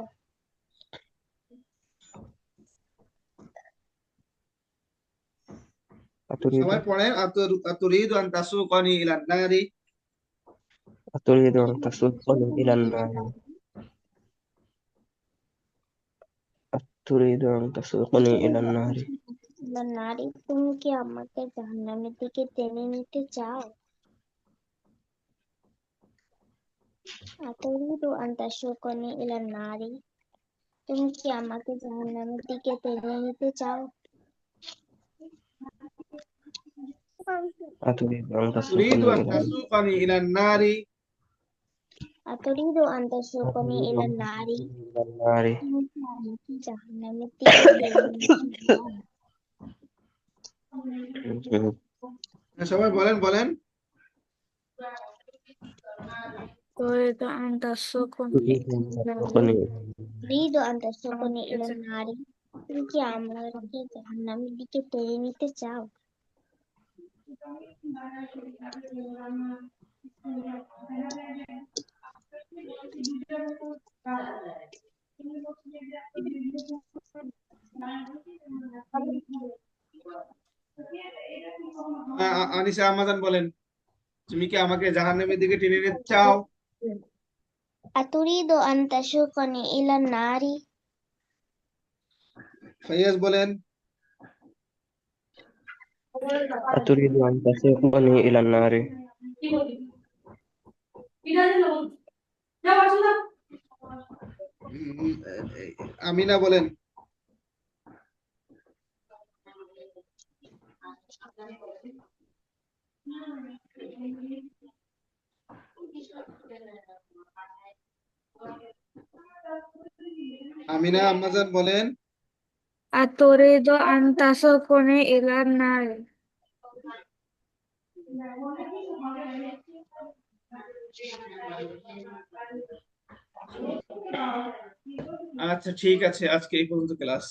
[SPEAKER 7] أتريد
[SPEAKER 1] সবাই পড়েন, আতুরিদু আন তাসুকানি ইলান নারি,
[SPEAKER 7] أتريد أن تسوقني إلى النار أتريد أن تسوقني إلى النار
[SPEAKER 8] নারী, তুমি কি আমাকে জাহান্নামের দিকে টেনে নিতে চাও? আতুরিদু আন তাসুকানি ইলান নারি, তুমি কি আমাকে জাহান্নামের দিকে টেনে নিতে চাও?
[SPEAKER 7] أتريد أن
[SPEAKER 1] তুরিদু
[SPEAKER 7] تسوقني
[SPEAKER 1] আন
[SPEAKER 7] إلى
[SPEAKER 1] তাসুকানি ইলান নারি,
[SPEAKER 8] আতুরিদু আন তাসুকানি
[SPEAKER 7] أتريد
[SPEAKER 8] ইলান
[SPEAKER 7] أن
[SPEAKER 8] নারি,
[SPEAKER 7] تسوقني إلى النار
[SPEAKER 8] তুমি কি আমাকে জাহান্নামের দিকে টেনে নিতে চাও?
[SPEAKER 1] সবাই বলেন বলেন।
[SPEAKER 5] تريد أن تسوقني
[SPEAKER 7] أتريد أن تسوقني
[SPEAKER 8] আতুরিদু আন তাসুকানি ইলান নারি, তুমি কি আমাকে জাহান্নামের দিকে টেনে নিতে চাও?
[SPEAKER 1] আনিসা আম্মাজান বলেন, তুমি কি আমাকে জাহান্নামের দিকে টেনে নিতে চাও?
[SPEAKER 8] আতুরিদু আন তাসুকানি ইলান নারি,
[SPEAKER 1] ফাইয়াজ বলেন।
[SPEAKER 7] أتريد أن تسوقني إلى النار
[SPEAKER 1] আমিনা বলেন। আমিনা আম্মাজান বলেন।
[SPEAKER 5] أتريد أن تسوقني إلى النار
[SPEAKER 1] আচ্ছা ঠিক আছে, আজকে এই পর্যন্ত ক্লাস।